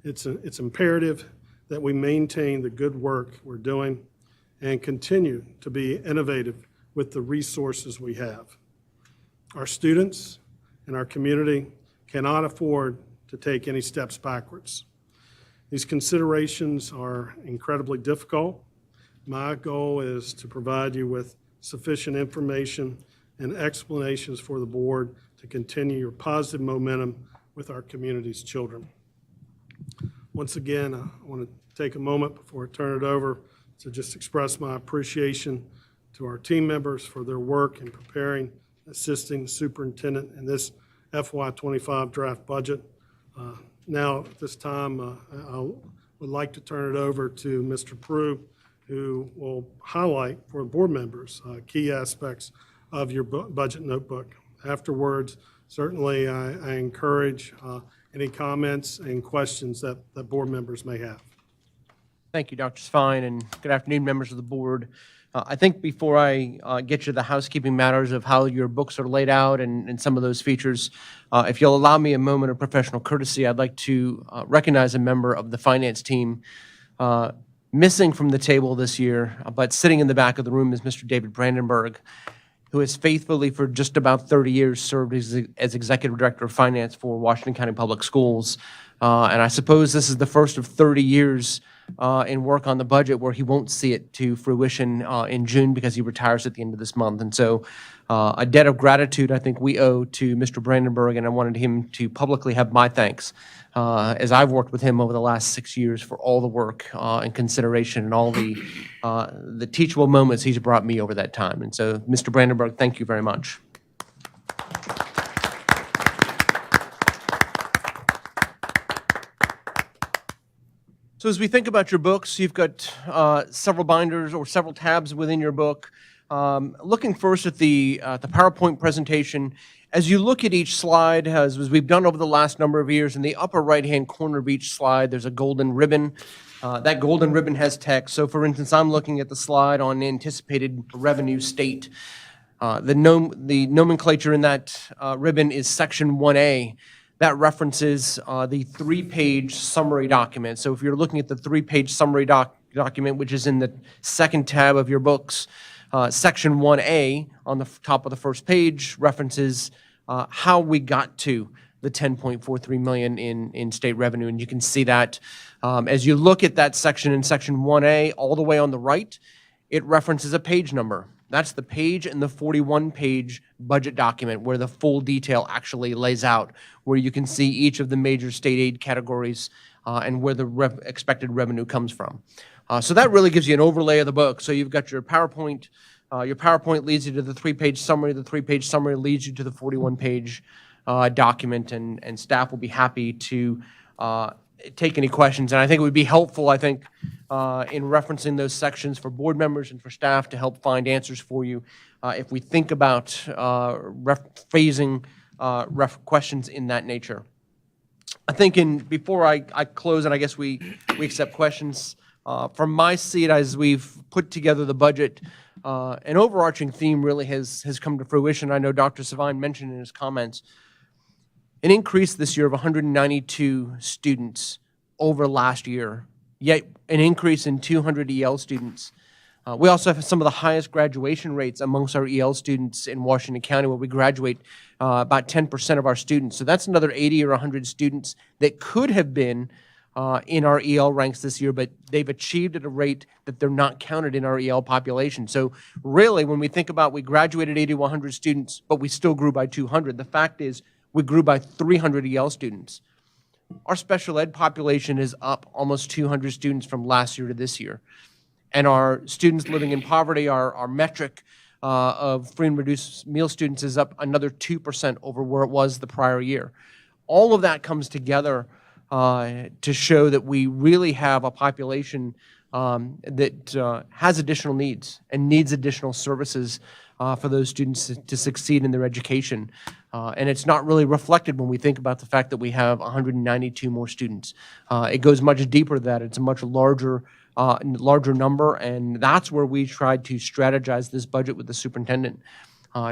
It's imperative that we maintain the good work we're doing and continue to be innovative with the resources we have. Our students and our community cannot afford to take any steps backwards. These considerations are incredibly difficult. My goal is to provide you with sufficient information and explanations for the board to continue your positive momentum with our community's children. Once again, I want to take a moment before I turn it over to just express my appreciation to our team members for their work in preparing, assisting the superintendent in this FY25 draft budget. Now, at this time, I would like to turn it over to Mr. Prue, who will highlight for board members key aspects of your budget notebook. Afterwards, certainly I encourage any comments and questions that board members may have. Thank you, Dr. Svine, and good afternoon, members of the board. I think before I get you to the housekeeping matters of how your books are laid out and some of those features, if you'll allow me a moment of professional courtesy, I'd like to recognize a member of the finance team. Missing from the table this year, but sitting in the back of the room is Mr. David Brandenburg, who has faithfully for just about 30 years served as Executive Director of Finance for Washington County Public Schools. And I suppose this is the first of 30 years in work on the budget where he won't see it to fruition in June because he retires at the end of this month. And so a debt of gratitude I think we owe to Mr. Brandenburg, and I wanted him to publicly have my thanks as I've worked with him over the last 6 years for all the work and consideration and all the teachable moments he's brought me over that time. And so, Mr. Brandenburg, thank you very much. So as we think about your books, you've got several binders or several tabs within your book. Looking first at the PowerPoint presentation, as you look at each slide, as we've done over the last number of years, in the upper right-hand corner of each slide, there's a golden ribbon. That golden ribbon has text. So for instance, I'm looking at the slide on anticipated revenue state. The nomenclature in that ribbon is Section 1A. That references the 3-page summary document. So if you're looking at the 3-page summary document, which is in the second tab of your books, Section 1A on the top of the first page references how we got to the $10.43 million in state revenue. And you can see that as you look at that section in Section 1A, all the way on the right, it references a page number. That's the page in the 41-page budget document where the full detail actually lays out, where you can see each of the major state aid categories and where the expected revenue comes from. So that really gives you an overlay of the book. So you've got your PowerPoint. Your PowerPoint leads you to the 3-page summary. The 3-page summary leads you to the 41-page document, and staff will be happy to take any questions. And I think it would be helpful, in referencing those sections for board members and for staff to help find answers for you if we think about phrasing questions in that nature. I think before I close, and I guess we accept questions, from my seat as we've put together the budget, an overarching theme really has come to fruition. I know Dr. Svine mentioned in his comments an increase this year of 192 students over last year, yet an increase in 200 EL students. We also have some of the highest graduation rates amongst our EL students in Washington County, where we graduate about 10% of our students. So that's another 80 or 100 students that could have been in our EL ranks this year, but they've achieved at a rate that they're not counted in our EL population. So really, when we think about we graduated 80 to 100 students, but we still grew by 200, the fact is we grew by 300 EL students. Our special ed population is up almost 200 students from last year to this year. And our students living in poverty, our metric of free and reduced meal students is up another 2% over where it was the prior year. All of that comes together to show that we really have a population that has additional needs and needs additional services for those students to succeed in their education. And it's not really reflected when we think about the fact that we have 192 more students. It goes much deeper than that. It's a much larger number, and that's where we tried to strategize this budget with the superintendent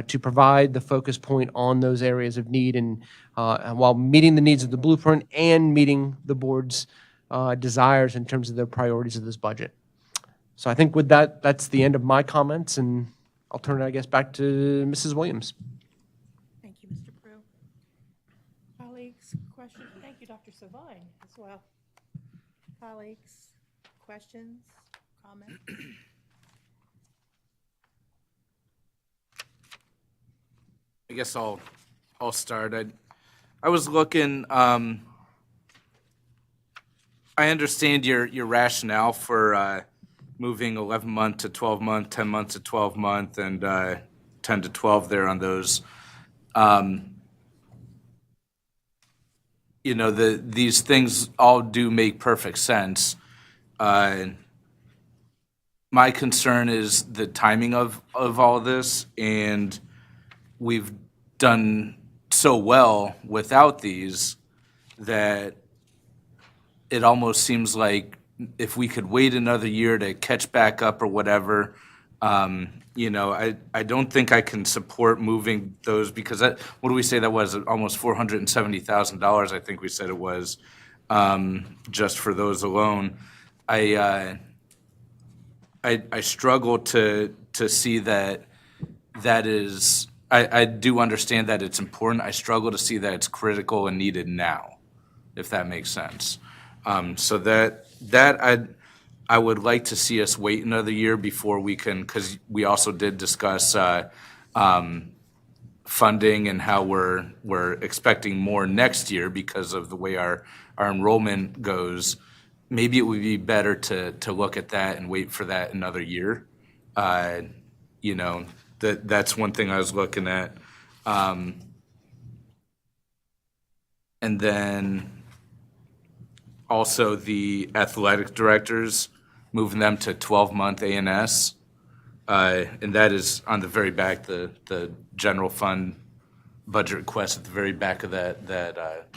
to provide the focus point on those areas of need, and while meeting the needs of the blueprint and meeting the board's desires in terms of their priorities of this budget. So I think with that, that's the end of my comments, and I'll turn it, I guess, back to Mrs. Williams. Colleagues, questions? Thank you, Dr. Savine, as well. Colleagues, questions, comments? I guess I'll start. I was looking. I understand your rationale for moving 11-month to 12-month, 10 months to 12-month, and 10 to 12 there on those. These things all do make perfect sense. My concern is the timing of all this, and we've done so well without these that it almost seems like if we could wait another year to catch back up or whatever, I don't think I can support moving those because what do we say that was? Almost $470,000, I think we said it was, just for those alone. I struggle to see that is. I do understand that it's important. I struggle to see that it's critical and needed now, if that makes sense. So that I would like to see us wait another year before we can, because we also did discuss funding and how we're expecting more next year because of the way our enrollment goes. Maybe it would be better to look at that and wait for that another year. That's one thing I was looking at. And then also the athletic directors, moving them to 12-month ANS. And that is on the very back, the general fund budget request at the very back of that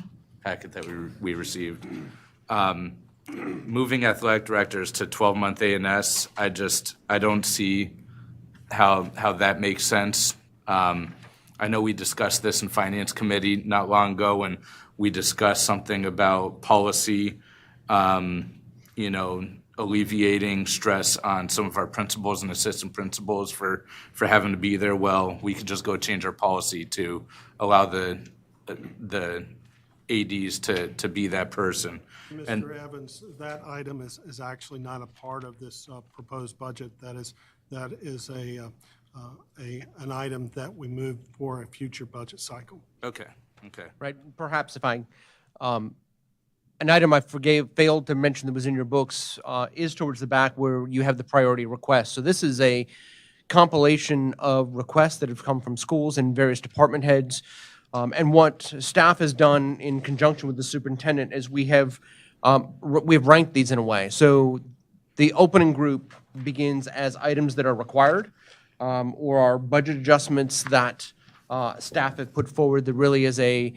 packet that we received. Moving athletic directors to 12-month ANS, I don't see how that makes sense. I know we discussed this in Finance Committee not long ago when we discussed something about policy, alleviating stress on some of our principals and assistant principals for having to be there. Well, we could just go change our policy to allow the ADs to be that person. Mr. Evans, that item is actually not a part of this proposed budget. That is an item that we moved for a future budget cycle. Okay. Right, perhaps if an item I failed to mention that was in your books is towards the back where you have the priority request. So this is a compilation of requests that have come from schools and various department heads. And what staff has done in conjunction with the superintendent is we have ranked these in a way. So the opening group begins as items that are required or are budget adjustments that staff have put forward that really is a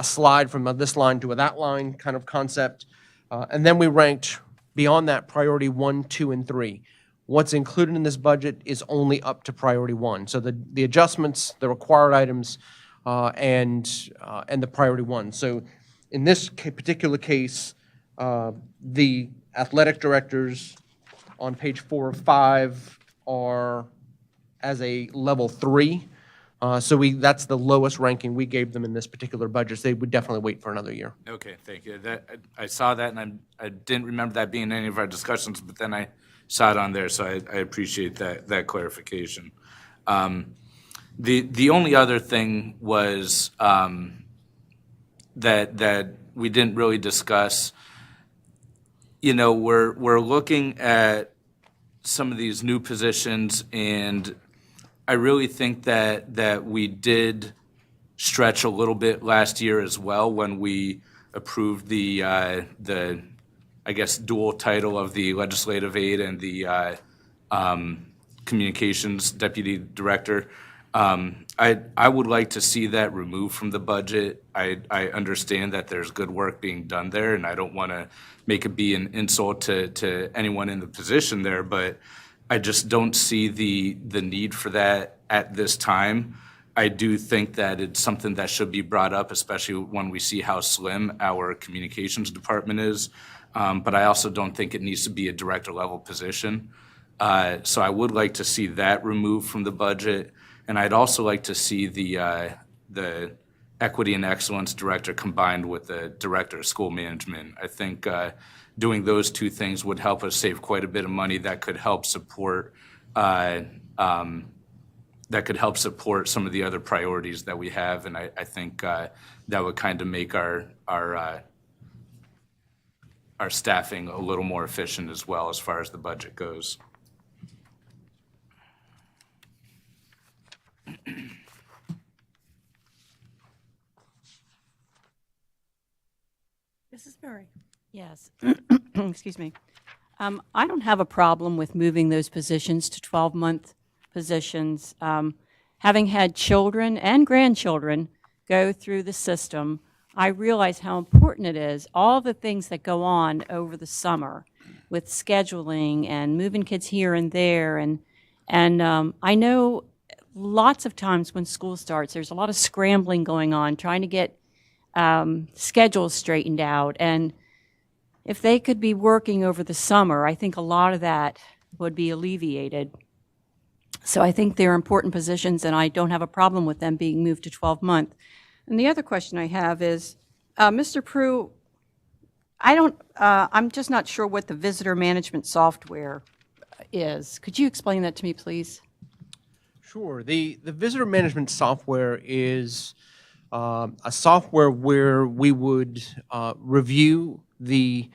slide from this line to that line kind of concept. And then we ranked beyond that priority 1, 2, and 3. What's included in this budget is only up to priority 1. So the adjustments, the required items, and the priority 1. So in this particular case, the athletic directors on page 4 of 5 are as a level 3. So that's the lowest ranking we gave them in this particular budget. So they would definitely wait for another year. Okay, thank you. I saw that, and I didn't remember that being in any of our discussions, but then I saw it on there, so I appreciate that clarification. The only other thing was that we didn't really discuss. We're looking at some of these new positions, and I really think that we did stretch a little bit last year as well when we approved the I guess dual title of the legislative aide and the communications deputy director. I would like to see that removed from the budget. I understand that there's good work being done there, and I don't want to make it be an insult to anyone in the position there, but I just don't see the need for that at this time. I do think that it's something that should be brought up, especially when we see how slim our communications department is. But I also don't think it needs to be a director level position. So I would like to see that removed from the budget. And I'd also like to see the Equity and Excellence Director combined with the Director of School Management. I think doing those two things would help us save quite a bit of money that could help support some of the other priorities that we have, and I think that would kind of make our staffing a little more efficient as well as far as the budget goes. Mrs. Murray. Yes. Excuse me. I don't have a problem with moving those positions to 12-month positions. Having had children and grandchildren go through the system, I realize how important it is, all the things that go on over the summer with scheduling and moving kids here and there. And I know lots of times when school starts, there's a lot of scrambling going on, trying to get schedules straightened out. And if they could be working over the summer, I think a lot of that would be alleviated. So I think they're important positions, and I don't have a problem with them being moved to 12-month. And the other question I have is, Mr. Prue, I'm just not sure what the visitor management software is. Could you explain that to me, please? Sure. The visitor management software is a software where we would review the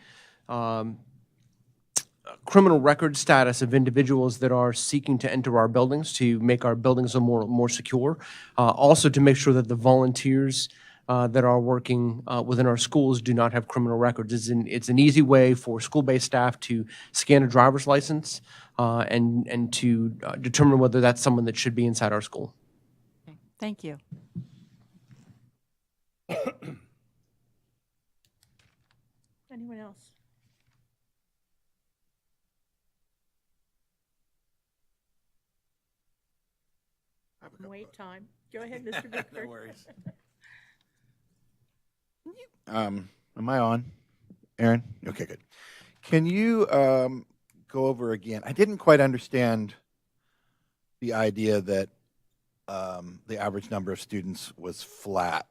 criminal record status of individuals that are seeking to enter our buildings to make our buildings more secure. Also to make sure that the volunteers that are working within our schools do not have criminal records. It's an easy way for school-based staff to scan a driver's license and to determine whether that's someone that should be inside our school. Okay. Thank you. Anyone else? Wait time. Go ahead, Mr. Bickford. No worries. Am I on, Aaron? Okay, good. Can you go over again? I didn't quite understand the idea that the average number of students was flat,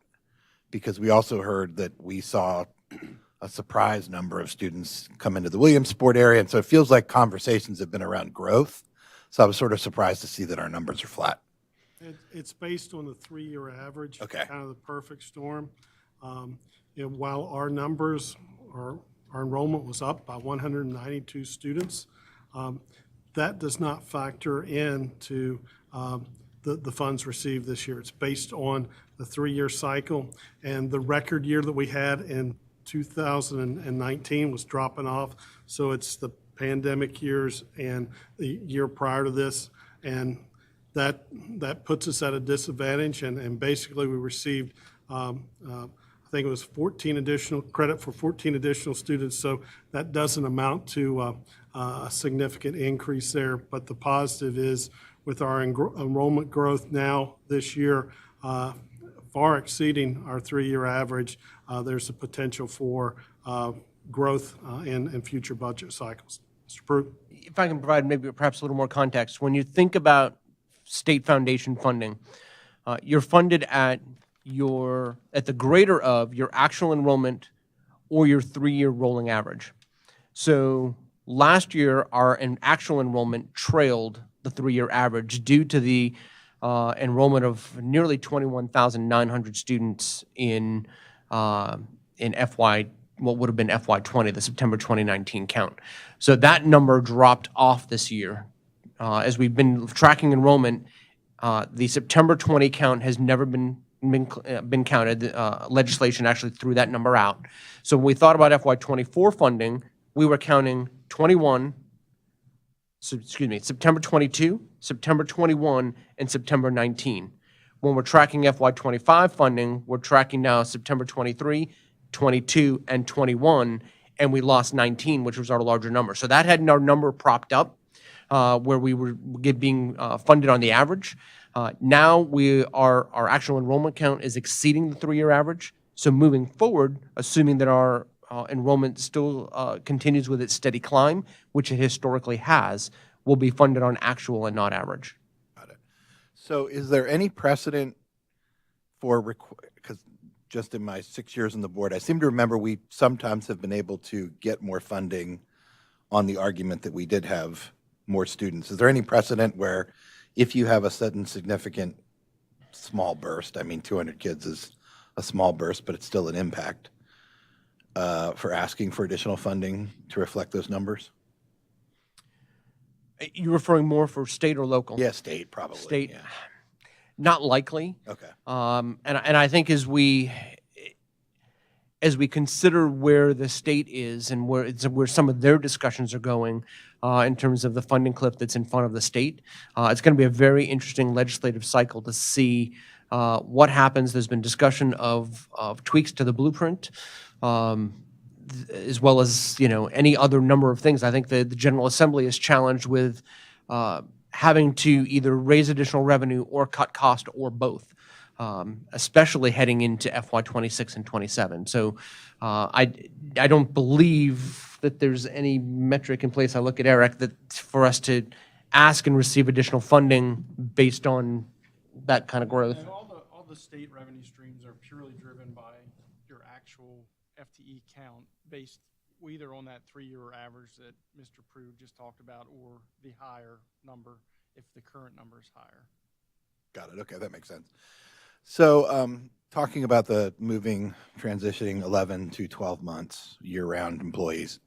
because we also heard that we saw a surprise number of students come into the Williamsport area, and so it feels like conversations have been around growth. So I was sort of surprised to see that our numbers are flat. It's based on the 3-year average, Okay. kind of the perfect storm. While our numbers, our enrollment was up by 192 students, that does not factor into the funds received this year. It's based on the 3-year cycle, and the record year that we had in 2019 was dropping off, so it's the pandemic years and the year prior to this, and that puts us at a disadvantage, and basically we received, I think it was 14 additional credit for 14 additional students, so that doesn't amount to a significant increase there. But the positive is with our enrollment growth now this year, far exceeding our 3-year average, there's a potential for growth in future budget cycles. Mr. Prue? If I can provide maybe perhaps a little more context, when you think about state foundation funding, you're funded at the greater of your actual enrollment or your 3-year rolling average. So last year, our actual enrollment trailed the 3-year average due to the enrollment of nearly 21,900 students in FY, what would have been FY20, the September 2019 count. So that number dropped off this year. As we've been tracking enrollment, the September 20 count has never been counted. Legislation actually threw that number out. So when we thought about FY24 funding, we were counting September 22, September 21, and September 19. When we're tracking FY25 funding, we're tracking now September 23, 22, and 21, and we lost 19, which was our larger number. So that had our number propped up, where we were being funded on the average. Now our actual enrollment count is exceeding the 3-year average. So moving forward, assuming that our enrollment still continues with its steady climb, which it historically has, will be funded on actual and not average. Got it. So is there any precedent because just in my 6 years on the board, I seem to remember we sometimes have been able to get more funding on the argument that we did have more students. Is there any precedent where if you have a sudden significant small burst, I mean, 200 kids is a small burst, but it's still an impact, for asking for additional funding to reflect those numbers? You're referring more for state or local? Yeah, state, probably. State, yeah. not likely. Okay. And I think as we consider where the state is and where some of their discussions are going in terms of the funding cliff that's in front of the state, it's going to be a very interesting legislative cycle to see what happens. There's been discussion of tweaks to the blueprint, as well as any other number of things. I think the General Assembly is challenged with having to either raise additional revenue or cut cost or both. Especially heading into FY26 and 27. So I don't believe that there's any metric in place. I look at Eric that for us to ask and receive additional funding based on that kind of growth. And all the state revenue streams are purely driven by your actual FTE count based either on that 3-year average that Mr. Prue just talked about or the higher number if the current number is higher. Got it. Okay, that makes sense. So talking about the transitioning 11 to 12 months year-round employees,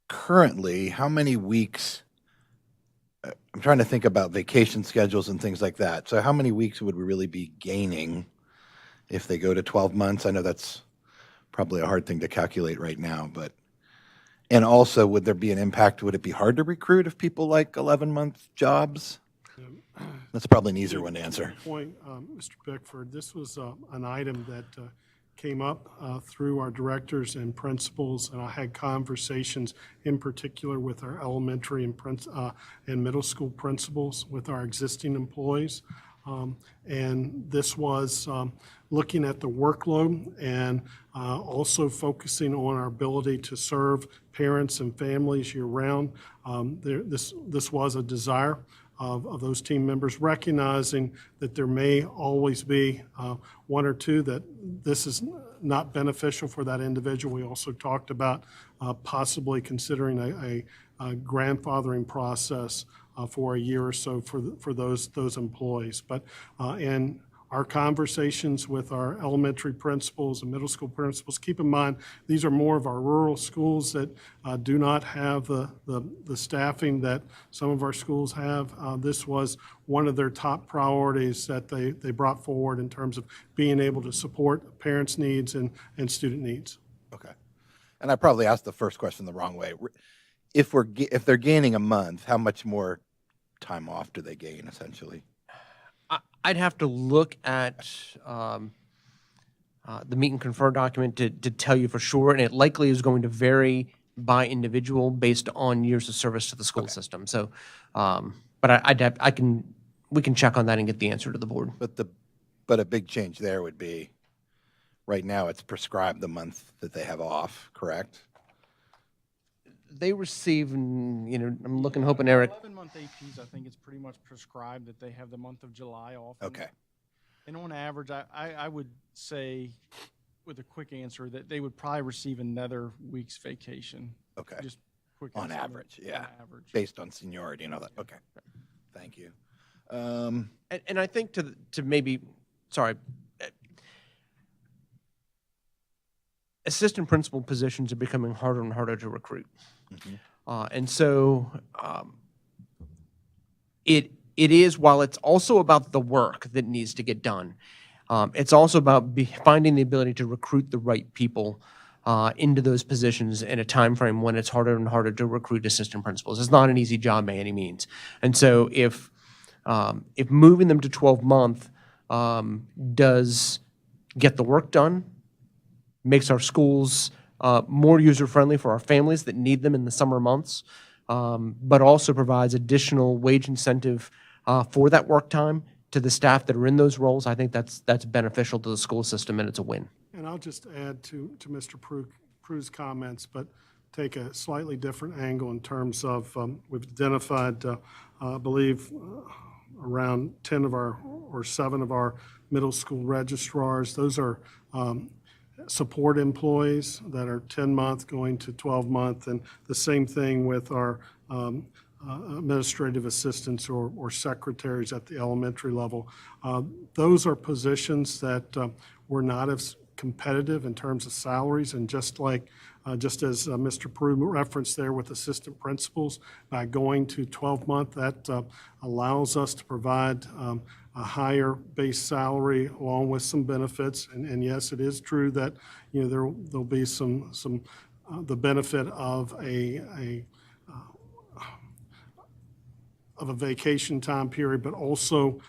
currently, how many weeks, I'm trying to think about vacation schedules and things like that. So how many weeks would we really be gaining if they go to 12 months? I know that's probably a hard thing to calculate right now, and also would there be an impact? Would it be hard to recruit if people like 11-month jobs? That's probably an easier one to answer. Point, Mr. Bickford, this was an item that came up through our directors and principals, and I had conversations in particular with our elementary and middle school principals with our existing employees. And this was looking at the workload and also focusing on our ability to serve parents and families year-round. This was a desire of those team members, recognizing that there may always be one or two that this is not beneficial for that individual. We also talked about possibly considering a grandfathering process for a year or so for those employees. But in our conversations with our elementary principals and middle school principals, keep in mind these are more of our rural schools that do not have the staffing that some of our schools have. This was one of their top priorities that they brought forward in terms of being able to support parents' needs and student needs. Okay. And I probably asked the first question the wrong way. If they're gaining a month, how much more time off do they gain essentially? I'd have to look at the meet and confer document to tell you for sure, and it likely is going to vary by individual based on years of service to the school system. So, but we can check on that and get the answer to the board. But a big change there would be, right now it's prescribed the month that they have off, correct? They receive, I'm looking, hoping Eric. 11-month APs, I think it's pretty much prescribed that they have the month of July off. Okay. And on average, I would say, with a quick answer, that they would probably receive another week's vacation. Okay. Just quick On estimate, average, yeah. On average. Based on seniority and all that. Okay. Thank you. And I think to maybe, sorry, assistant principal positions are becoming harder and harder to recruit. And so it is, while it's also about the work that needs to get done, it's also about finding the ability to recruit the right people into those positions in a time frame when it's harder and harder to recruit assistant principals. It's not an easy job by any means. And so if moving them to 12-month does get the work done, makes our schools more user-friendly for our families that need them in the summer months, but also provides additional wage incentive for that work time to the staff that are in those roles. I think that's beneficial to the school system, and it's a win. And I'll just add to Mr. Prue's comments, but take a slightly different angle in terms of we've identified, I believe, around 10 of our or 7 of our middle school registrars. Those are support employees that are 10-month going to 12-month, and the same thing with our administrative assistants or secretaries at the elementary level. Those are positions that were not as competitive in terms of salaries, and just as Mr. Prue referenced there with assistant principals, by going to 12-month, that allows us to provide a higher base salary along with some benefits. And yes, it is true that there'll be some the benefit of a vacation time period, but also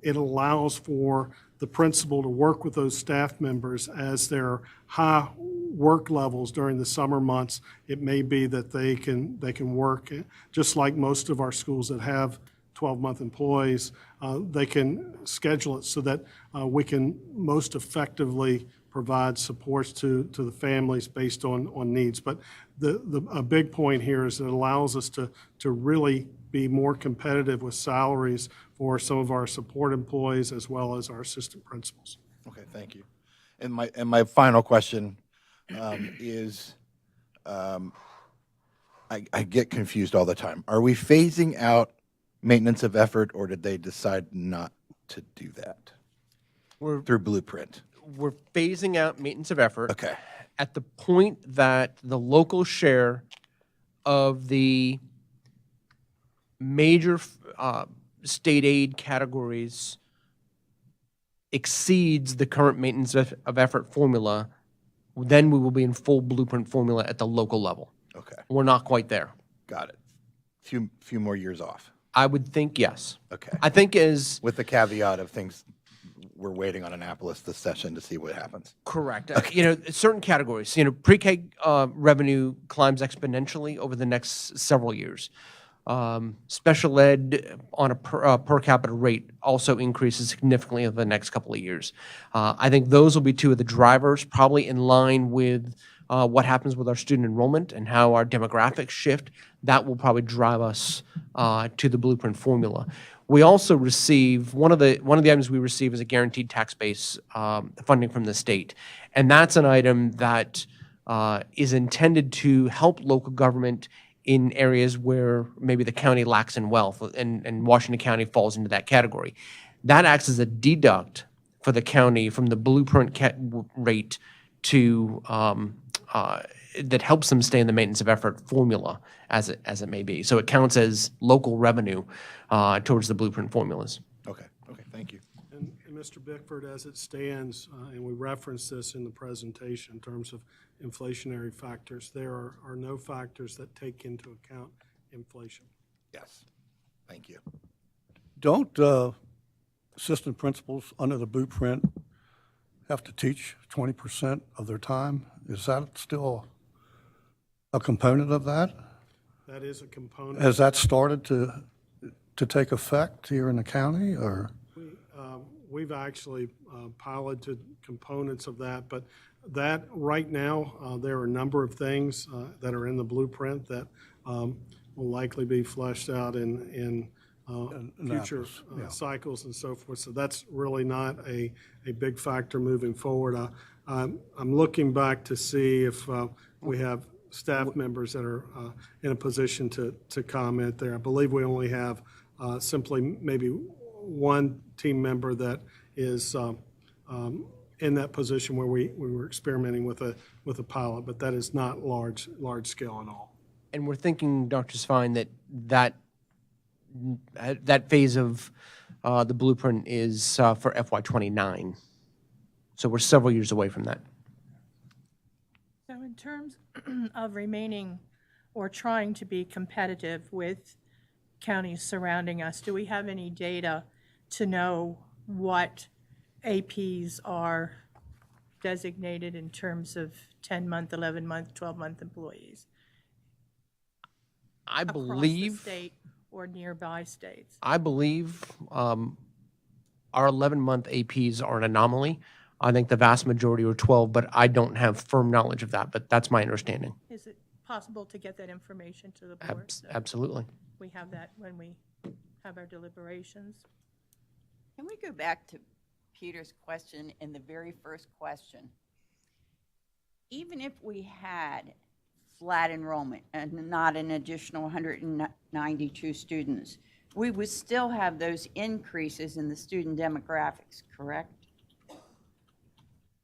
it allows for the principal to work with those staff members as their high work levels during the summer months. It may be that they can work, just like most of our schools that have 12-month employees, they can schedule it so that we can most effectively provide supports to the families based on needs. But a big point here is it allows us to really be more competitive with salaries for some of our support employees as well as our assistant principals. Okay, thank you. And my final question is, I get confused all the time. Are we phasing out maintenance of effort, or did they decide not to do that through Blueprint? We're phasing out maintenance of effort. Okay. At the point that the local share of the major state aid categories exceeds the current maintenance of effort formula, then we will be in full Blueprint formula at the local level. Okay. We're not quite there. Got it. Few more years off. I would think yes. Okay. I think as with the caveat of things, we're waiting on Annapolis this session to see what happens. correct. Certain categories, pre-K revenue climbs exponentially over the next several years. Special ed on a per capita rate also increases significantly over the next couple of years. I think those will be two of the drivers, probably in line with what happens with our student enrollment and how our demographics shift. That will probably drive us to the Blueprint formula. We also receive, one of the items we receive is a guaranteed tax base funding from the state. And that's an item that is intended to help local government in areas where maybe the county lacks in wealth, and Washington County falls into that category. That acts as a deduct for the county from the Blueprint rate to that helps them stay in the maintenance of effort formula as it may be. So it counts as local revenue towards the Blueprint formulas. Okay, thank you. And Mr. Bickford, as it stands, and we referenced this in the presentation in terms of inflationary factors, there are no factors that take into account inflation. Yes, thank you. Don't assistant principals under the Blueprint have to teach 20% of their time? Is that still a component of that? That is a component. Has that started to take effect here in the county, or? We've actually piloted components of that, but that right now, there are a number of things that are in the Blueprint that will likely be fleshed out in future cycles and so forth. So that's really not a big factor moving forward. I'm looking back to see if we have staff members that are in a position to comment there. I believe we only have simply maybe one team member that is in that position where we were experimenting with a pilot, but that is not large scale at all. And we're thinking, Dr. Svine, that phase of the Blueprint is for FY29. So we're several years away from that. So in terms of remaining or trying to be competitive with counties surrounding us, do we have any data to know what APs are designated in terms of 10-month, 11-month, 12-month employees? I Across believe the state or nearby states. I believe our 11-month APs are an anomaly. I think the vast majority are 12, but I don't have firm knowledge of that, but that's my understanding. Is it possible to get that information to the board? So Absolutely. we have that when we have our deliberations. Can we go back to Peter's question in the very first question? Even if we had flat enrollment and not an additional 192 students, we would still have those increases in the student demographics, correct?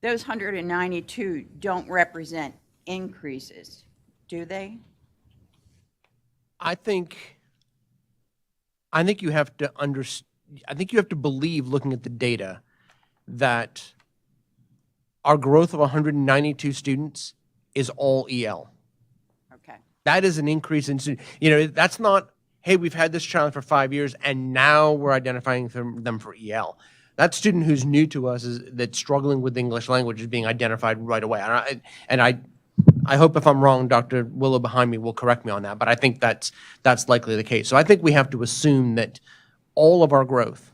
Those 192 don't represent increases, do they? I think you have to I think you have to believe, looking at the data, that our growth of 192 students is all EL. Okay. That is an increase in, that's not, hey, we've had this child for 5 years and now we're identifying them for EL. That student who's new to us that's struggling with the English language is being identified right away. And I hope if I'm wrong, Dr. Willow behind me will correct me on that, but I think that's likely the case. So I think we have to assume that all of our growth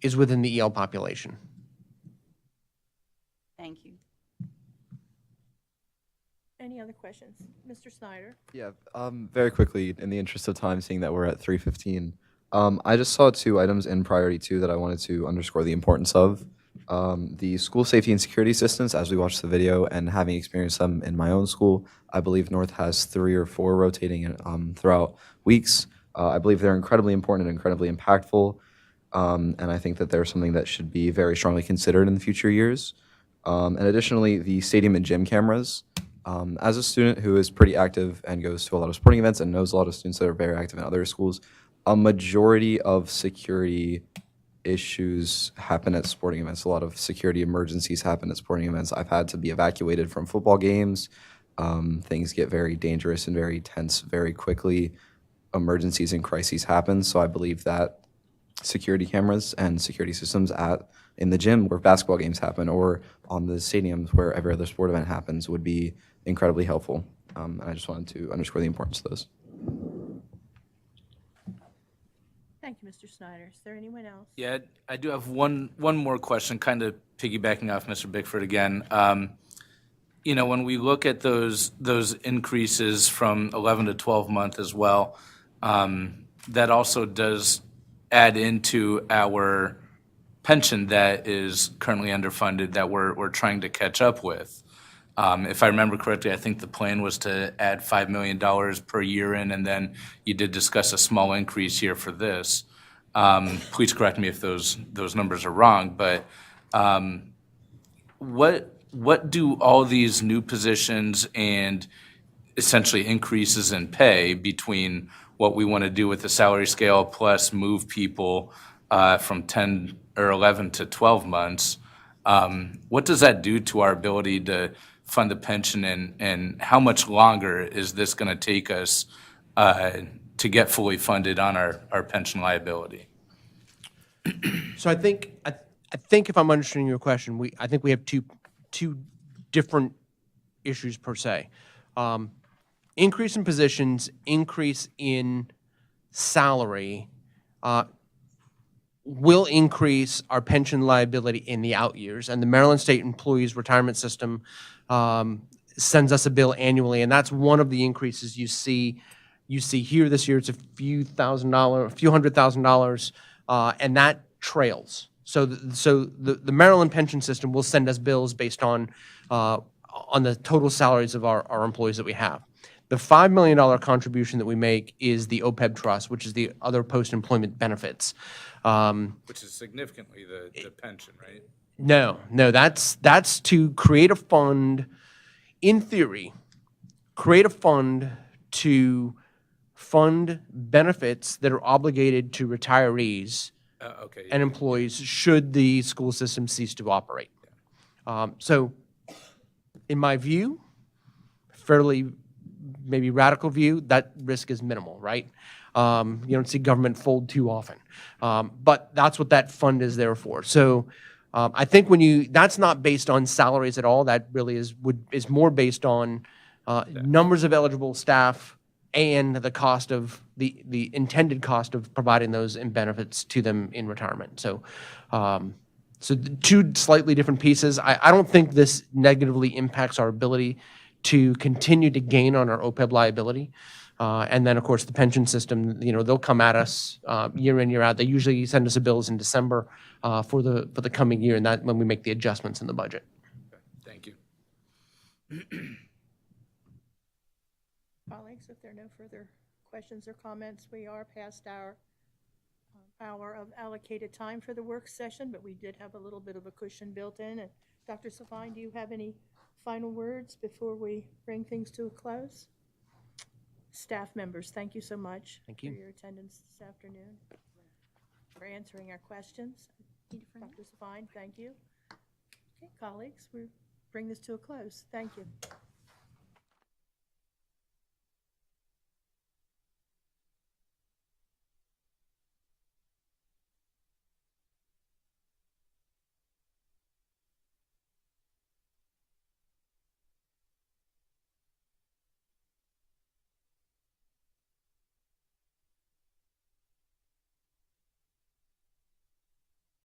is within the EL population. Thank you. Any other questions? Mr. Snyder? Yeah, very quickly, in the interest of time, seeing that we're at 3:15, I just saw 2 items in priority 2 that I wanted to underscore the importance of. The school safety and security systems, as we watched the video, and having experienced them in my own school, I believe North has 3 or 4 rotating throughout weeks. I believe they're incredibly important and incredibly impactful, and I think that they're something that should be very strongly considered in the future years. And additionally, the stadium and gym cameras. As a student who is pretty active and goes to a lot of sporting events and knows a lot of students that are very active in other schools, a majority of security issues happen at sporting events. A lot of security emergencies happen at sporting events. I've had to be evacuated from football games. Things get very dangerous and very tense very quickly. Emergencies and crises happen. So I believe that security cameras and security systems in the gym where basketball games happen or on the stadiums where every other sport event happens would be incredibly helpful. And I just wanted to underscore the importance of those. Thank you, Mr. Snyder. Is there anyone else? Yeah, I do have one more question, kind of piggybacking off Mr. Bickford again. When we look at those increases from 11 to 12 month as well, that also does add into our pension that is currently underfunded that we're trying to catch up with. If I remember correctly, I think the plan was to add $5 million per year in, and then you did discuss a small increase here for this. Please correct me if those numbers are wrong, but what do all these new positions and essentially increases in pay between what we want to do with the salary scale plus move people from 10 or 11 to 12 months, what does that do to our ability to fund the pension, and how much longer is this going to take us to get fully funded on our pension liability? So I think if I'm understanding your question, I think we have two different issues per se. Increase in positions, increase in salary will increase our pension liability in the out years. And the Maryland State Employees Retirement System sends us a bill annually, and that's one of the increases you see here this year. It's a few $100,000, and that trails. So the Maryland pension system will send us bills based on the total salaries of our employees that we have. The $5 million contribution that we make is the OPEB trust, which is the other post-employment benefits. Which is significantly the pension, right? No, that's to create a fund, in theory, create a fund to fund benefits that are obligated to retirees and employees should the school system cease to operate. So, in my view, fairly maybe radical view, that risk is minimal, right? You don't see government fold too often. But that's what that fund is there for. So I think that's not based on salaries at all. That really is more based on numbers of eligible staff and the cost of the intended cost of providing those benefits to them in retirement. So the two slightly different pieces. I don't think this negatively impacts our ability to continue to gain on our OPEB liability. And then, of course, the pension system, they'll come at us year in, year out. They usually send us bills in December for the coming year, and that when we make the adjustments in the budget. Thank you. Colleagues, if there are no further questions or comments, we are past our hour of allocated time for the work session, but we did have a little bit of a cushion built in. And Dr. Savine, do you have any final words before we bring things to a close? Staff members, thank you so much for your attendance this afternoon, for answering our questions. Dr. Savine, thank you. Okay, colleagues, we bring this to a close. Thank you.